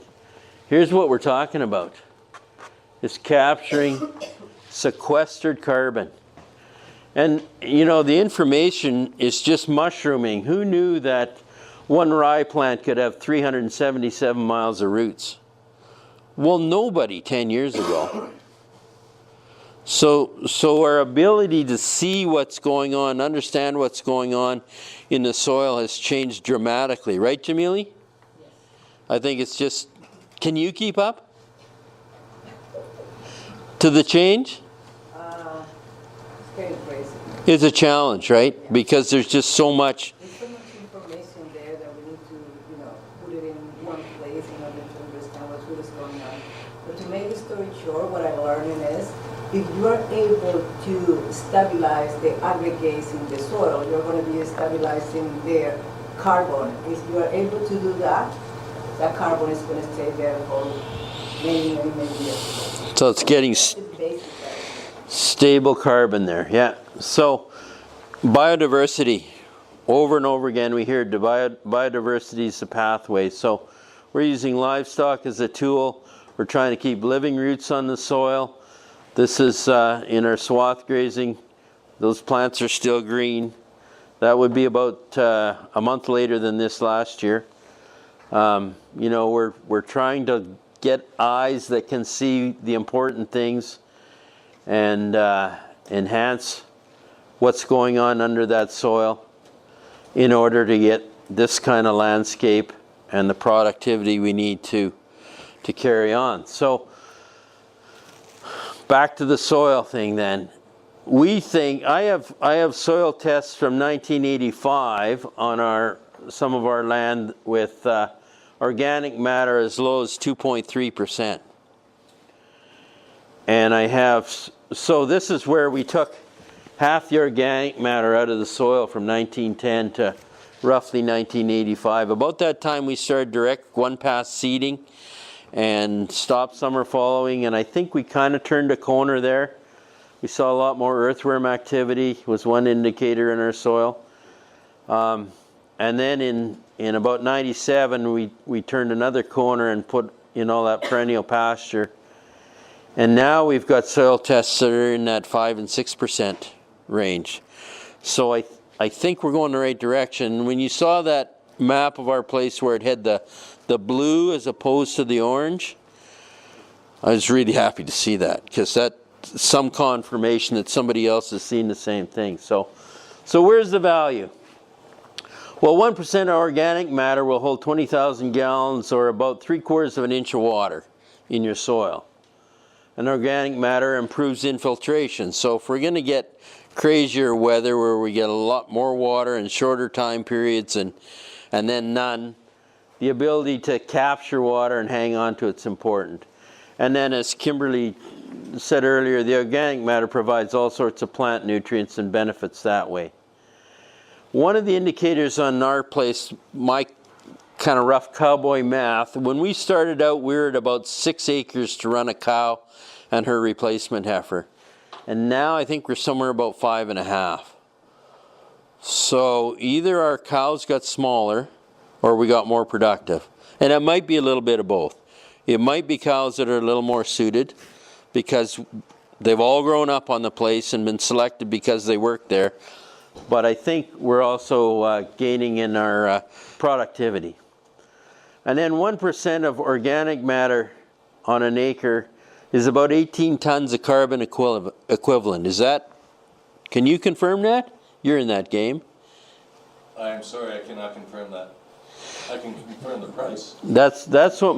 Here's what we're talking about. It's capturing sequestered carbon. And you know, the information is just mushrooming. Who knew that one rye plant could have 377 miles of roots? Well, nobody 10 years ago. So our ability to see what's going on, understand what's going on in the soil has changed dramatically. Right, Jamili? Yes. I think it's just, can you keep up to the change? It's very crazy. It's a challenge, right? Because there's just so much. There's so much information there that we need to, put it in one place in order to understand what's really going on. But to make the story short, what I'm learning is, if you are able to stabilize the aggregates in the soil, you're going to be stabilizing their carbon. If you are able to do that, that carbon is going to stay there for many, many, many years. So it's getting stable carbon there, yeah. So biodiversity, over and over again we hear biodiversity is the pathway. So we're using livestock as a tool. We're trying to keep living roots on the soil. This is in our swath grazing. Those plants are still green. That would be about a month later than this last year. You know, we're trying to get eyes that can see the important things and enhance what's going on under that soil in order to get this kind of landscape and the productivity we need to carry on. So back to the soil thing then. We think, I have soil tests from 1985 on some of our land with organic matter as low as 2.3%. And I have, so this is where we took half the organic matter out of the soil from 1910 to roughly 1985. About that time we started direct one-pass seeding and stopped summer following, and I think we kind of turned a corner there. We saw a lot more earthworm activity, was one indicator in our soil. And then in about 97 we turned another corner and put in all that perennial pasture. And now we've got soil tests that are in that 5 and 6% range. So I think we're going the right direction. When you saw that map of our place where it had the blue as opposed to the orange, I was really happy to see that, because that's some confirmation that somebody else has seen the same thing. So where's the value? Well, 1% of organic matter will hold 20,000 gallons, or about 3/4 of an inch of water in your soil. And organic matter improves infiltration. So if we're going to get crazier weather where we get a lot more water in shorter time periods and then none, the ability to capture water and hang on to it's important. And then, as Kimberley said earlier, the organic matter provides all sorts of plant nutrients and benefits that way. One of the indicators on our place, my kind of rough cowboy math, when we started out we were at about 6 acres to run a cow and her replacement heifer. And now I think we're somewhere about 5.5. So either our cows got smaller or we got more productive. And it might be a little bit of both. It might be cows that are a little more suited because they've all grown up on the place and been selected because they work there. But I think we're also gaining in our productivity. And then 1% of organic matter on an acre is about 18 tons of carbon equivalent. Is that, can you confirm that? You're in that game. I'm sorry, I cannot confirm that. I can confirm the price. That's what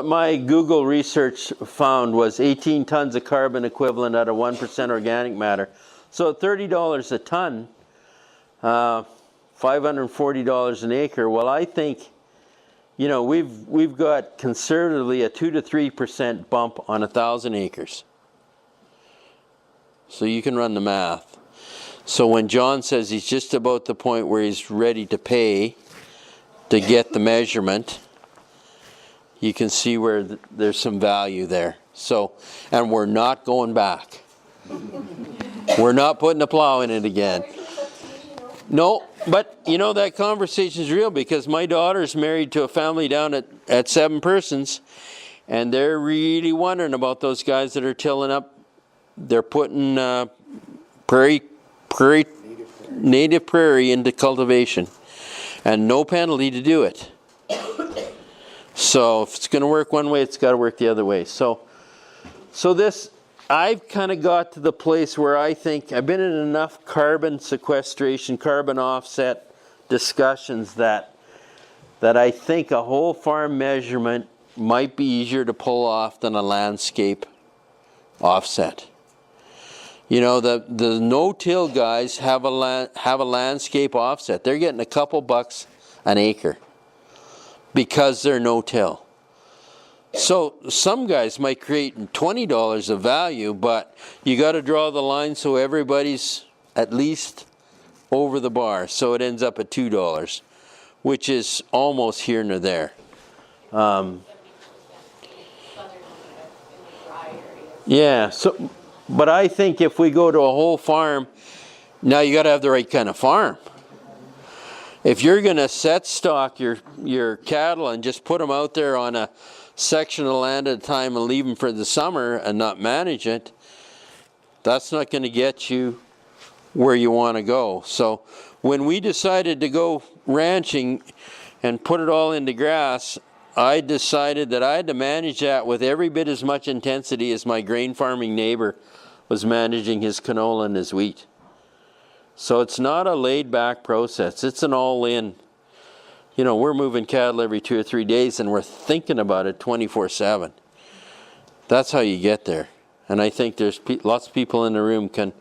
my Google research found, was 18 tons of carbon equivalent out of 1% organic matter. So at $30 a ton, $540 an acre. Well, I think, you know, we've got conservatively a 2 to 3% bump on 1,000 acres. So you can run the math. So when John says he's just about the point where he's ready to pay to get the measurement, you can see where there's some value there. So, and we're not going back. We're not putting a plow in it again. No, but you know, that conversation is real, because my daughter's married to a family down at 7 persons, and they're really wondering about those guys that are tilling up. They're putting native prairie into cultivation, and no penalty to do it. So if it's going to work one way, it's got to work the other way. So this, I've kind of got to the place where I think I've been in enough carbon sequestration, carbon offset discussions that I think a whole farm measurement might be easier to pull off than a landscape offset. You know, the no-till guys have a landscape offset. They're getting a couple bucks an acre because they're no-till. So some guys might create $20 of value, but you got to draw the line so everybody's at least over the bar. So it ends up at $2, which is almost here nor there. Yeah. So, but I think if we go to a whole farm Now you got to have the right kind of farm. If you're going to set stock your cattle and just put them out there on a section of land at a time and leave them for the summer and not manage it, that's not going to get you where you want to go. So when we decided to go ranching and put it all into grass, I decided that I had to manage that with every bit as much intensity as my grain farming neighbor was managing his canola and his wheat. So it's not a laid back process, it's an all in. You know, we're moving cattle every 2 or 3 days and we're thinking about it 24/7. That's how you get there. And I think there's lots of people in the room can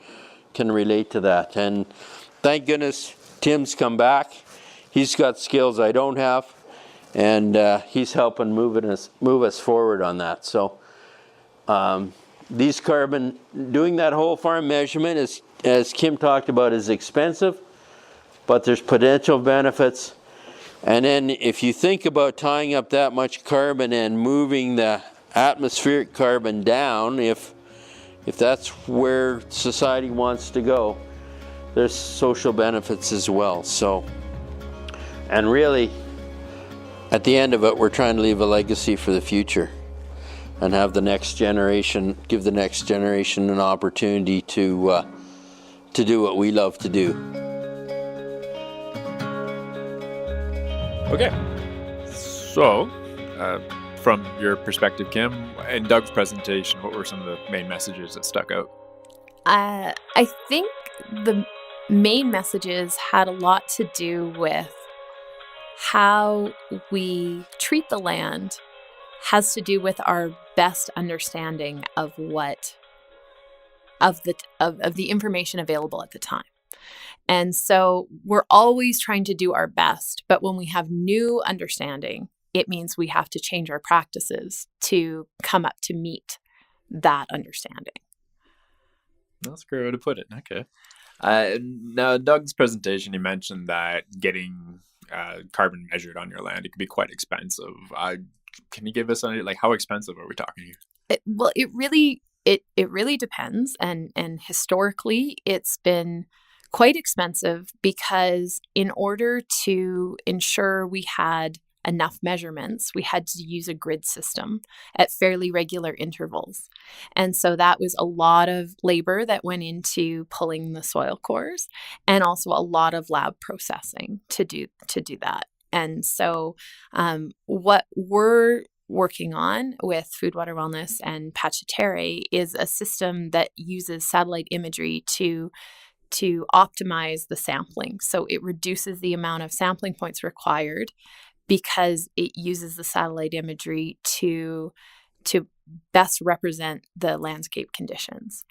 relate to that. And thank goodness Tim's come back. He's got skills I don't have, and he's helping move us forward on that. So these carbon, doing that whole farm measurement is, as Kim talked about, is expensive, but there's potential benefits. And then if you think about tying up that much carbon and moving the atmospheric carbon down, if that's where society wants to go, there's social benefits as well. So, and really, at the end of it, we're trying to leave a legacy for the future and have the next generation, give the next generation an opportunity to do what we love to do. Okay. So, from your perspective, Kim, in Doug's presentation, what were some of the main messages that stuck out? I think the main messages had a lot to do with how we treat the land has to do with our best understanding of the information available at the time. And so we're always trying to do our best, but when we have new understanding, it means we have to change our practices to come up to meet that understanding. That's a great way to put it. Okay. Now, Doug's presentation, he mentioned that getting carbon measured on your land, it can be quite expensive. Can you give us any, like, how expensive are we talking here? It really depends, and historically, it's been quite expensive because in order to ensure we had enough measurements, we had to use a grid system at fairly regular intervals. And so that was a lot of labor that went into pulling the soil cores, and also a lot of lab processing to do that. And so what we're working on with Food, Water, Wellness and Pachiterre is a system that uses satellite imagery to optimize the sampling. So it reduces the amount of sampling points required because it uses the satellite imagery to best represent the landscape conditions.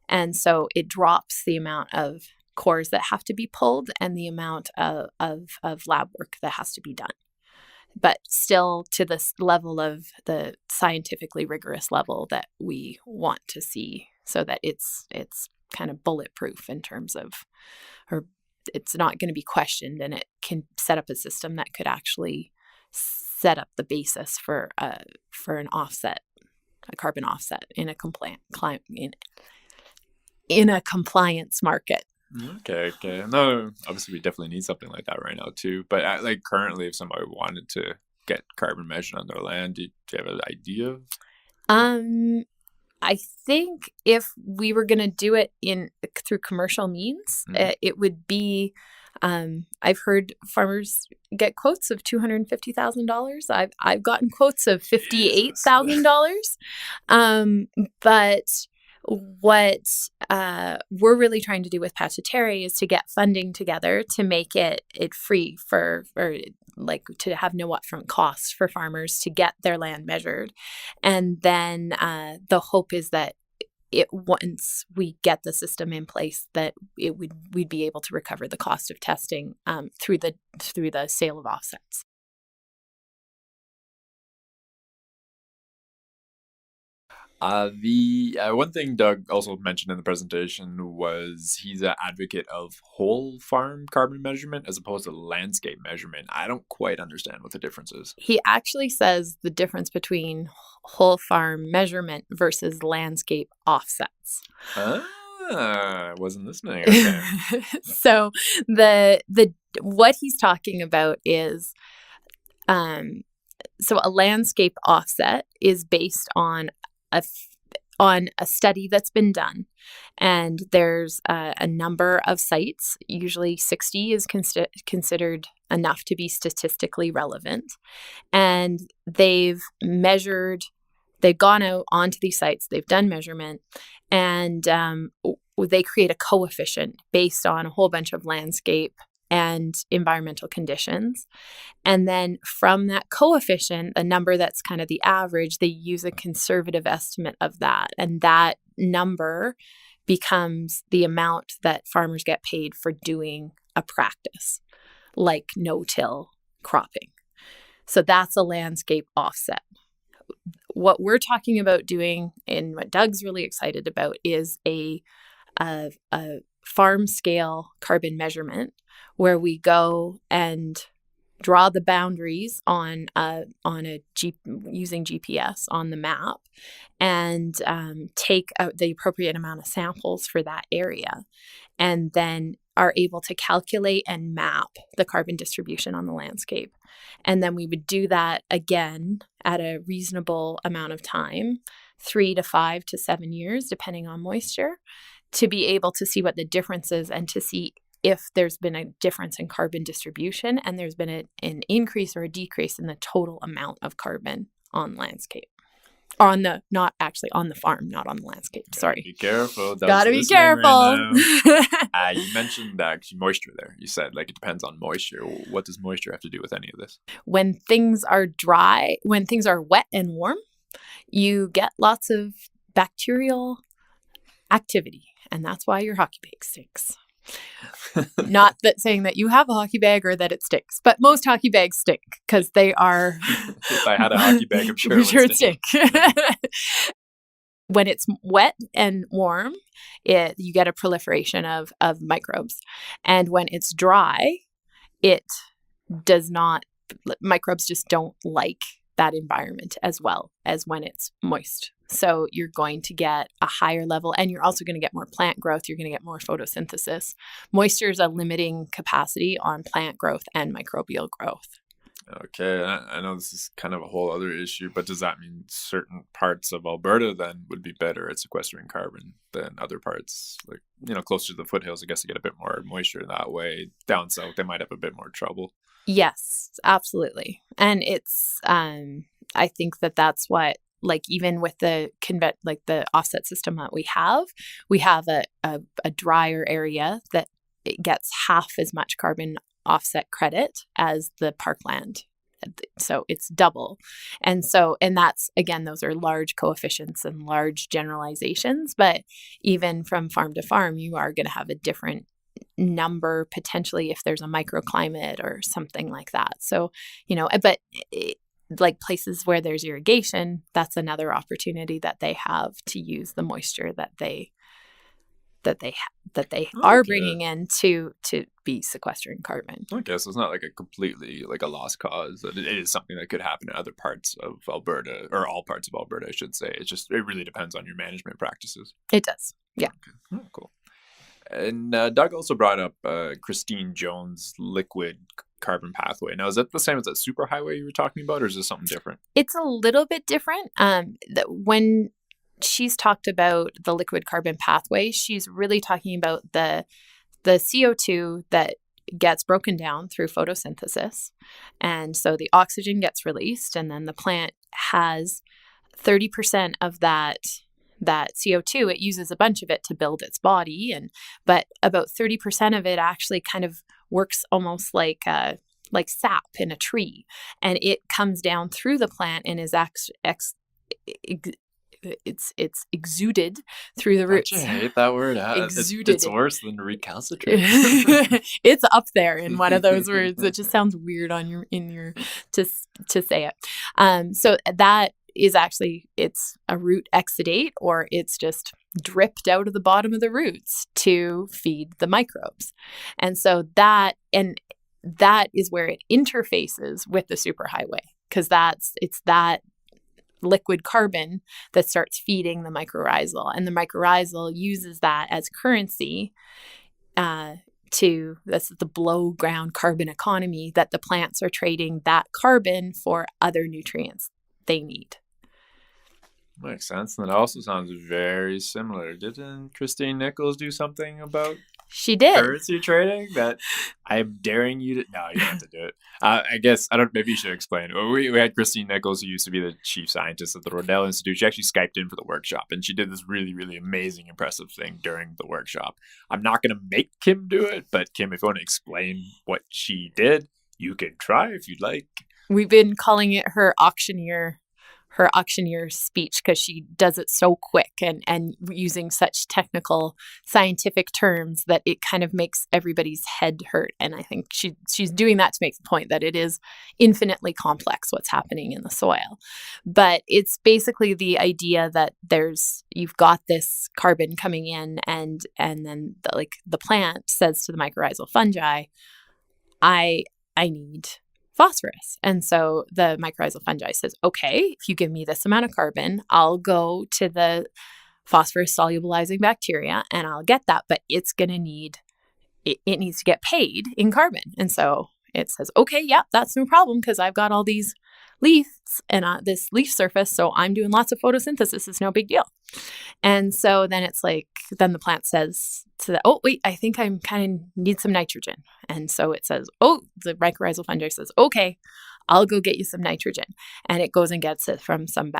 And so it drops the amount of cores that have to be pulled and the amount of lab work that has to be done, but still to this level of the scientifically rigorous level that we want to see, so that it's kind of bulletproof in terms of, or it's not going to be questioned, and it can set up a system that could actually set up the basis for an offset, a carbon offset in a compliance market. Okay. No, obviously we definitely need something like that right now too. But like currently, if somebody wanted to get carbon measured on their land, do you have an idea? I think if we were going to do it through commercial means, it would be. I've heard farmers get quotes of $250,000. I've gotten quotes of $58,000. But what we're really trying to do with Pachiterre is to get funding together to make it free or like to have no upfront costs for farmers to get their land measured. And then the hope is that once we get the system in place, that we'd be able to recover the cost of testing through the sale of offsets. The one thing Doug also mentioned in the presentation was he's an advocate of whole farm carbon measurement as opposed to landscape measurement. I don't quite understand what the difference is. He actually says the difference between whole farm measurement versus landscape offsets. I wasn't listening. Okay. So the what he's talking about is so a landscape offset is based on a study that's been done, and there's a number of sites. Usually 60 is considered enough to be statistically relevant, and they've gone out onto these sites, they've done measurement, and they create a coefficient based on a whole bunch of landscape and environmental conditions. And then from that coefficient, a number that's kind of the average, they use a conservative estimate of that. And that number becomes the amount that farmers get paid for doing a practice, like no-till cropping. So that's a landscape offset. What we're talking about doing, and what Doug's really excited about, is a farm scale carbon measurement, where we go and draw the boundaries on using GPS on the map, and take out the appropriate amount of samples for that area, and then are able to calculate and map the carbon distribution on the landscape. And then we would do that again at a reasonable amount of time, 3 to 5 to 7 years, depending on moisture, to be able to see what the difference is and to see if there's been a difference in carbon distribution and there's been an increase or a decrease in the total amount of carbon on landscape. Or on the farm, not on the landscape. Sorry. Be careful. Gotta be careful. Right you mentioned actually moisture there. You said it depends on moisture. What does moisture have to do with any of this? When things are dry, when things are wet and warm, you get lots of bacterial activity. And that's why your hockey bag stinks. Not that saying that you have a hockey bag or that it stinks, but most hockey bags stink because they are. If I had a hockey bag, I'm sure it'd stink. When it's wet and warm, you get a proliferation of microbes, and when it's dry, it does not. Microbes just don't like that environment as well as when it's moist. So you're going to get a higher level, and you're also going to get more plant growth. You're going to get more photosynthesis. Moisture is a limiting capacity on plant growth and microbial growth. Okay, I know this is kind of a whole other issue, but does that mean certain parts of Alberta then would be better at sequestering carbon than other parts? Closer to the foothills, I guess you get a bit more moisture that way. Down south, they might have a bit more trouble. Yes, absolutely. And it's, I think that's what, even with the offset system that we have a drier area that it gets half as much carbon offset credit as the parkland. So it's double. And that's, again, those are large coefficients and large generalizations, but even from farm to farm, you are going to have a different number potentially if there's a microclimate or something like that. So, but places where there's irrigation, that's another opportunity that they have to use the moisture that they are bringing in to be sequestering carbon. Okay, so it's not a completely a lost cause. It is something that could happen in other parts of Alberta, or all parts of Alberta, I should say. It really depends on your management practices. It does, yeah. Okay. Oh, cool. And Doug also brought up Christine Jones' liquid carbon pathway. Now, is that the same as that superhighway you were talking about, or is this something different? It's a little bit different. When she's talked about the liquid carbon pathway, she's really talking about the CO2 that gets broken down through photosynthesis. And so the oxygen gets released, and then the plant has 30% of that CO2. It uses a bunch of it to build its body, but about 30% of it actually kind of works almost like sap in a tree, and it comes down through the plant and is it's exuded through the roots. I hate that word. It's worse than recalcitrant. It's up there in one of those words. It just sounds weird to say it. So that is actually, it's a root exudate, or it's just dripped out of the bottom of the roots to feed the microbes. And so that is where it interfaces with the superhighway, because it's that liquid carbon that starts feeding the mycorrhizal, and the mycorrhizal uses that as currency. That's the below ground carbon economy, that the plants are trading that carbon for other nutrients they need. Makes sense. And it also sounds very similar. Didn't Christine Nichols do something about She did. currency trading that I'm daring you to? No, you don't have to do it. I guess, maybe you should explain. We had Christine Nichols, who used to be the chief scientist at the Rodell Institute. She actually Skyped in for the workshop, and she did this really, really amazing, impressive thing during the workshop. I'm not going to make Kim do it, but Kim, if you want to explain what she did, you can try if you'd like. We've been calling it her auctioneer speech, because she does it so quick and using such technical scientific terms that it kind of makes everybody's head hurt. And I think she's doing that to make the point that it is infinitely complex what's happening in the soil. But it's basically the idea that you've got this carbon coming in, and then the plant says to the mycorrhizal fungi, I need phosphorus. And so the mycorrhizal fungi says, okay, if you give me this amount of carbon, I'll go to the phosphorus solubilizing bacteria and I'll get that, but it's going to it needs to get paid in carbon. And so it says, okay, yeah, that's no problem, because I've got all these leaves and this leaf surface, so I'm doing lots of photosynthesis. It's no big deal. And so then then the plant says oh, wait, I think I kind of need some nitrogen. And so it says, oh, the mycorrhizal fungi says, okay, I'll go get you some nitrogen. And it goes and gets it from some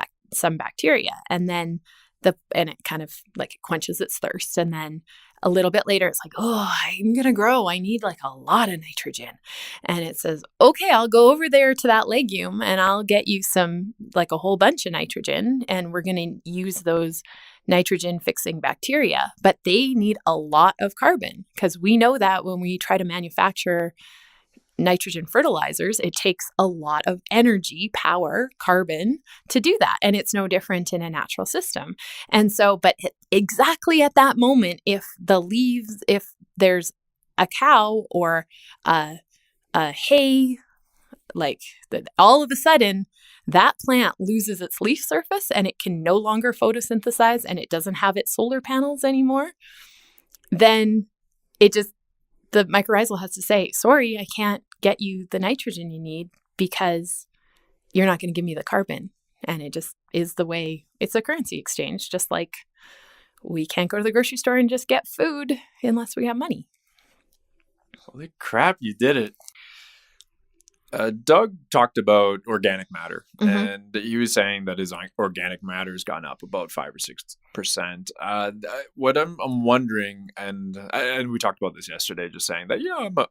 bacteria. And then it kind of it quenches its thirst. And then a little bit later, it's like, oh, I'm going to grow. I need a lot of nitrogen. And it says, okay, I'll go over there to that legume and I'll get you some, a whole bunch of nitrogen. And we're going to use those nitrogen fixing bacteria. But they need a lot of carbon, because we know that when we try to manufacture nitrogen fertilizers, it takes a lot of energy, power, carbon to do that. And it's no different in a natural system. And so, but exactly at that moment, if there's a cow or a hay, all of a sudden, that plant loses its leaf surface and it can no longer photosynthesize and it doesn't have its solar panels anymore, then the mycorrhizal has to say, sorry, I can't get you the nitrogen you need because you're not going to give me the carbon. And it just is the way, it's a currency exchange, just like we can't go to the grocery store and just get food unless we have money. Holy crap, you did it. Doug talked about organic matter, and he was saying that his organic matter has gone up about 5 or 6%. What I'm wondering, and we talked about this yesterday, just saying that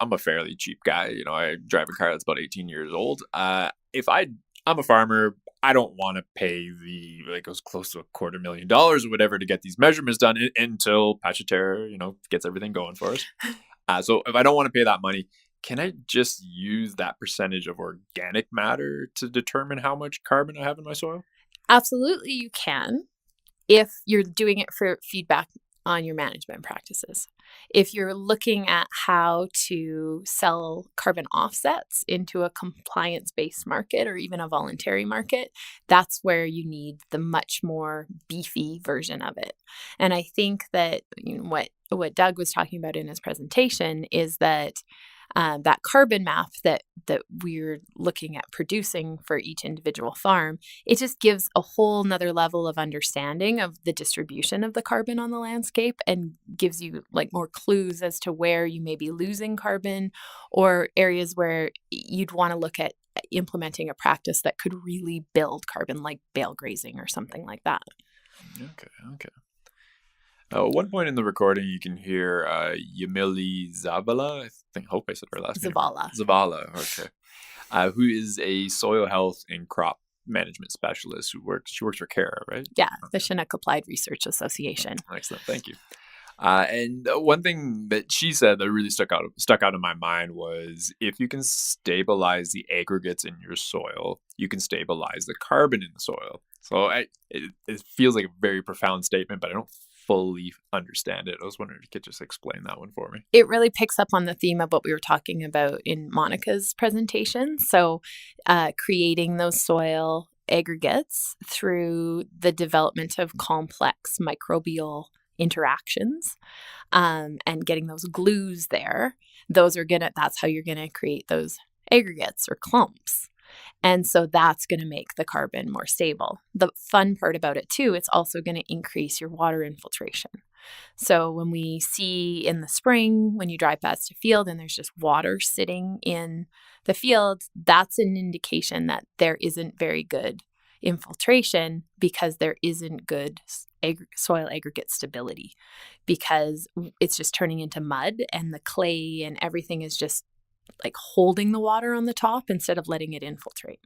I'm a fairly cheap guy. I drive a car that's about 18 years old. If I'm a farmer, I don't want to pay it was close to $250,000 or whatever to get these measurements done until Pachiter, gets everything going for us. So if I don't want to pay that money, can I just use that percentage of organic matter to determine how much carbon I have in my soil? Absolutely, you can, if you're doing it for feedback on your management practices. If you're looking at how to sell carbon offsets into a compliance-based market or even a voluntary market, that's where you need the much more beefy version of it. And I think that what Doug was talking about in his presentation is that that carbon map that we're looking at producing for each individual farm, it just gives a whole nother level of understanding of the distribution of the carbon on the landscape and gives you more clues as to where you may be losing carbon or areas where you'd want to look at implementing a practice that could really build carbon, like bale grazing or something like that. Okay. At one point in the recording, you can hear Yamili Zavala. Hope I said her last name. Zavala, okay. Who is a soil health and crop management specialist she works for CARA, right? Yeah, the Chinook Applied Research Association. Excellent, thank you. And one thing that she said that really stuck out in my mind was, if you can stabilize the aggregates in your soil, you can stabilize the carbon in the soil. So it feels like a very profound statement, but I don't fully understand it. I was wondering if you could just explain that one for me. It really picks up on the theme of what we were talking about in Monika's presentation. So creating those soil aggregates through the development of complex microbial interactions, and getting those glues there. That's how you're gonna create those aggregates or clumps. And so that's going to make the carbon more stable. The fun part about it too, it's also going to increase your water infiltration. So when we see in the spring, when you drive past a field and there's just water sitting in the field, that's an indication that there isn't very good infiltration, because there isn't good soil aggregate stability, because it's just turning into mud, and the clay and everything is just like holding the water on the top instead of letting it infiltrate.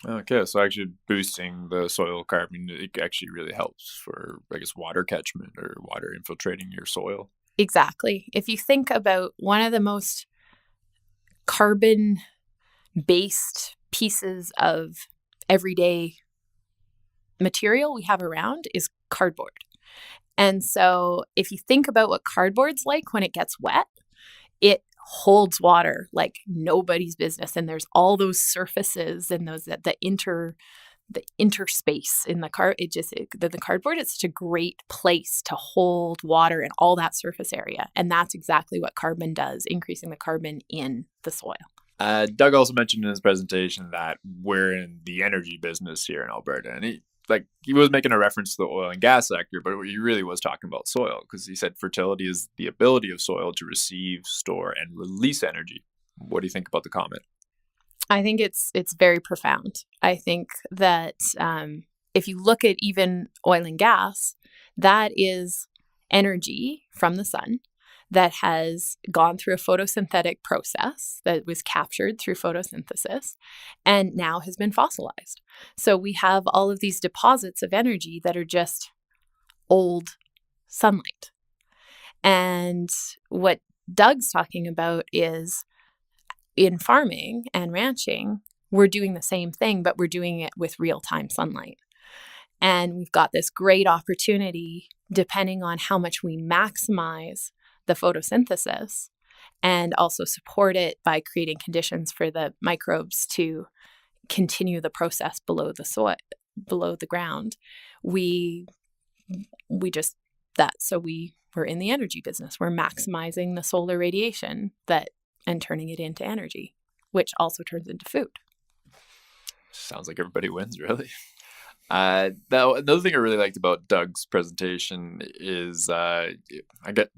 Okay, so actually boosting the soil carbon, it actually really helps for, I guess, water catchment or water infiltrating your soil. Exactly. If you think about one of the most carbon-based pieces of everyday material we have around is cardboard. And so if you think about what cardboard's like when it gets wet, it holds water like nobody's business, and there's all those surfaces and those the interspace in the the cardboard. It's such a great place to hold water and all that surface area, and that's exactly what carbon does, increasing the carbon in the soil. Doug also mentioned in his presentation that we're in the energy business here in Alberta, and he was making a reference to the oil and gas sector, but he really was talking about soil, because he said fertility is the ability of soil to receive, store, and release energy. What do you think about the comment? I think it's very profound. I think that if you look at even oil and gas, that is energy from the sun that has gone through a photosynthetic process that was captured through photosynthesis and now has been fossilized. So we have all of these deposits of energy that are just old sunlight. And what Doug's talking about is, in farming and ranching, we're doing the same thing, but we're doing it with real-time sunlight. And we've got this great opportunity, depending on how much we maximize the photosynthesis and also support it by creating conditions for the microbes to continue the process below the soil, below the ground. We're in the energy business. We're maximizing the solar radiation and turning it into energy, which also turns into food. Sounds like everybody wins, really. Now, another thing I really liked about Doug's presentation is there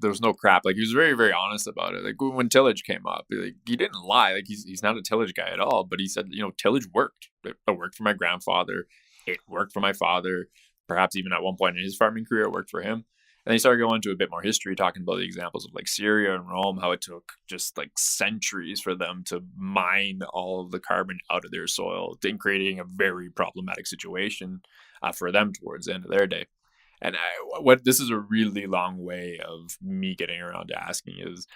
was no crap. Like, he was very, very honest about it. Like, when tillage came up, he didn't lie. Like, he's not a tillage guy at all, but he said, tillage worked. It worked for my grandfather. It worked for my father. Perhaps even at one point in his farming career, it worked for him. And he started going into a bit more history, talking about the examples of like Syria and Rome, how it took just like centuries for them to mine all of the carbon out of their soil, in creating a very problematic situation for them towards the end of their day. And this is a really long way of me getting around to asking is,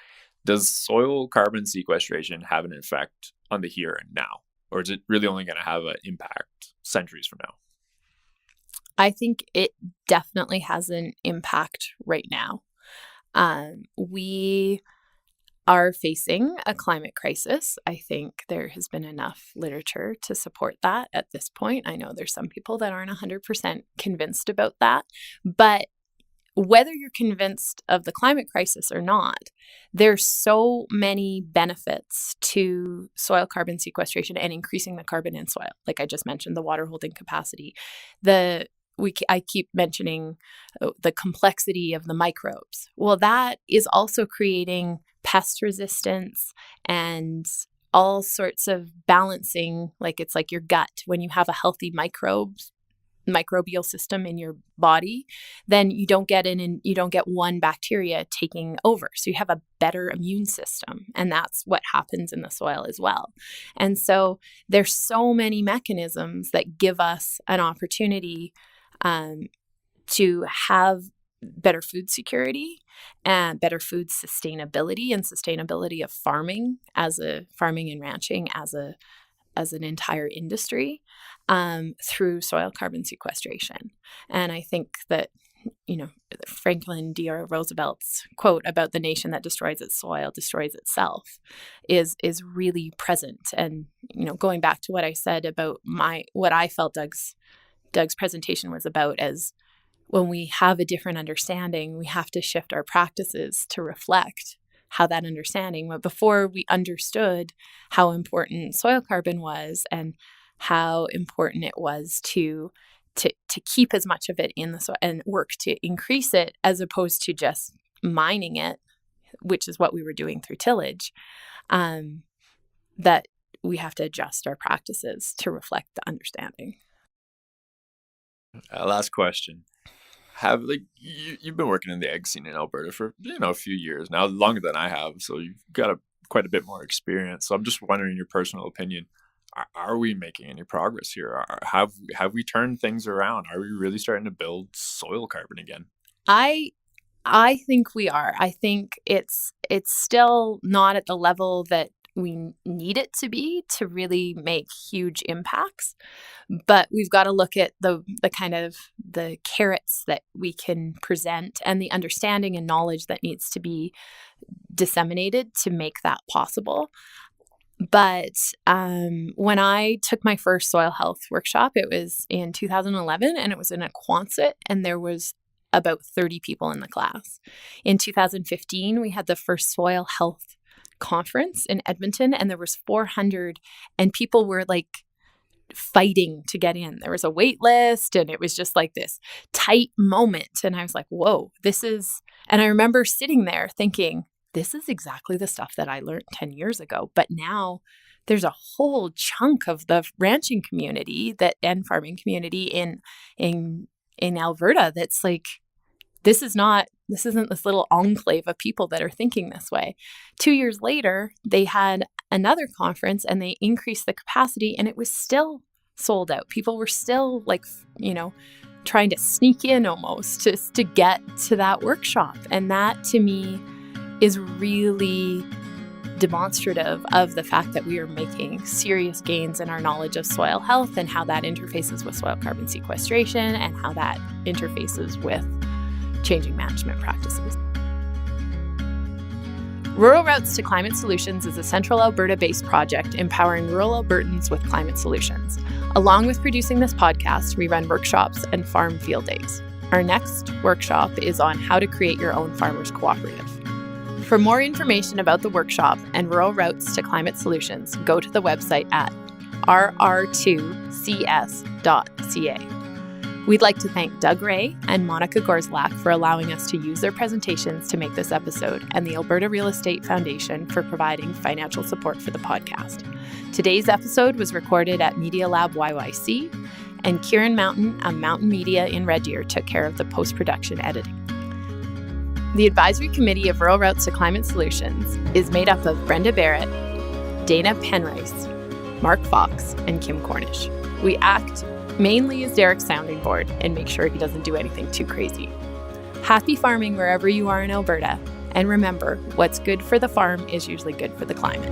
does soil carbon sequestration have an effect on the here and now? Or is it really only going to have an impact centuries from now? I think it definitely has an impact right now. We are facing a climate crisis. I think there has been enough literature to support that at this point. I know there's some people that aren't 100% convinced about that, but whether you're convinced of the climate crisis or not, there's so many benefits to soil carbon sequestration and increasing the carbon in soil. Like I just mentioned, the water holding capacity, I keep mentioning the complexity of the microbes. Well, that is also creating pest resistance and all sorts of balancing. Like, it's like your gut. When you have a healthy microbial system in your body, then you don't get one bacteria taking over. So you have a better immune system. And that's what happens in the soil as well. And so there's so many mechanisms that give us an opportunity to have better food security and better food sustainability and sustainability of farming and ranching as an entire industry through soil carbon sequestration. And I think that Franklin D. Roosevelt's quote about the nation that destroys its soil destroys itself is really present. And, going back to what I said about what I felt Doug's presentation was about, as when we have a different understanding, we have to shift our practices to reflect how that understanding, but before we understood how important soil carbon was and how important it was to keep as much of it in the soil and work to increase it, as opposed to just mining it, which is what we were doing through tillage, that we have to adjust our practices to reflect the understanding. Last question. You've been working in the egg scene in Alberta for a few years now, longer than I have, so you've got quite a bit more experience. So I'm just wondering your personal opinion. Are we making any progress here? Have we turned things around? Are we really starting to build soil carbon again? I think we are. I think it's still not at the level that we need it to be to really make huge impacts, but we've got to look at the kind of the carrots that we can present and the understanding and knowledge that needs to be disseminated to make that possible. But when I took my first soil health workshop, it was in 2011, and it was in a Quonset, and there was about 30 people in the class. In 2015, we had the first soil health conference in Edmonton, and there was 400, and people were like fighting to get in. There was a wait list, and it was just like this tight moment. And I was like, whoa, and I remember sitting there thinking, this is exactly the stuff that I learned 10 years ago. But now there's a whole chunk of the ranching community and farming community in Alberta that's like, this isn't this little enclave of people that are thinking this way. 2 years later, they had another conference and they increased the capacity, and it was still sold out. People were still trying to sneak in almost just to get to that workshop. And that to me is really demonstrative of the fact that we are making serious gains in our knowledge of soil health and how that interfaces with soil carbon sequestration and how that interfaces with changing management practices. Rural Routes to Climate Solutions is a central Alberta-based project empowering rural Albertans with climate solutions. Along with producing this podcast, we run workshops and farm field days. Our next workshop is on how to create your own farmers cooperative. For more information about the workshop and Rural Routes to Climate Solutions, go to the website at rr2cs.ca. We'd like to thank Doug Wray and Monika Gorzelak for allowing us to use their presentations to make this episode, and the Alberta Real Estate Foundation for providing financial support for the podcast. Today's episode was recorded at Media Lab YYC, and Kieran Mountain of Mountain Media in Red Deer took care of the post-production editing. The Advisory Committee of Rural Routes to Climate Solutions is made up of Brenda Barrett, Dana Penrice, Mark Fox, and Kim Cornish. We act mainly as Derek's sounding board and make sure he doesn't do anything too crazy. Happy farming wherever you are in Alberta, and remember, what's good for the farm is usually good for the climate.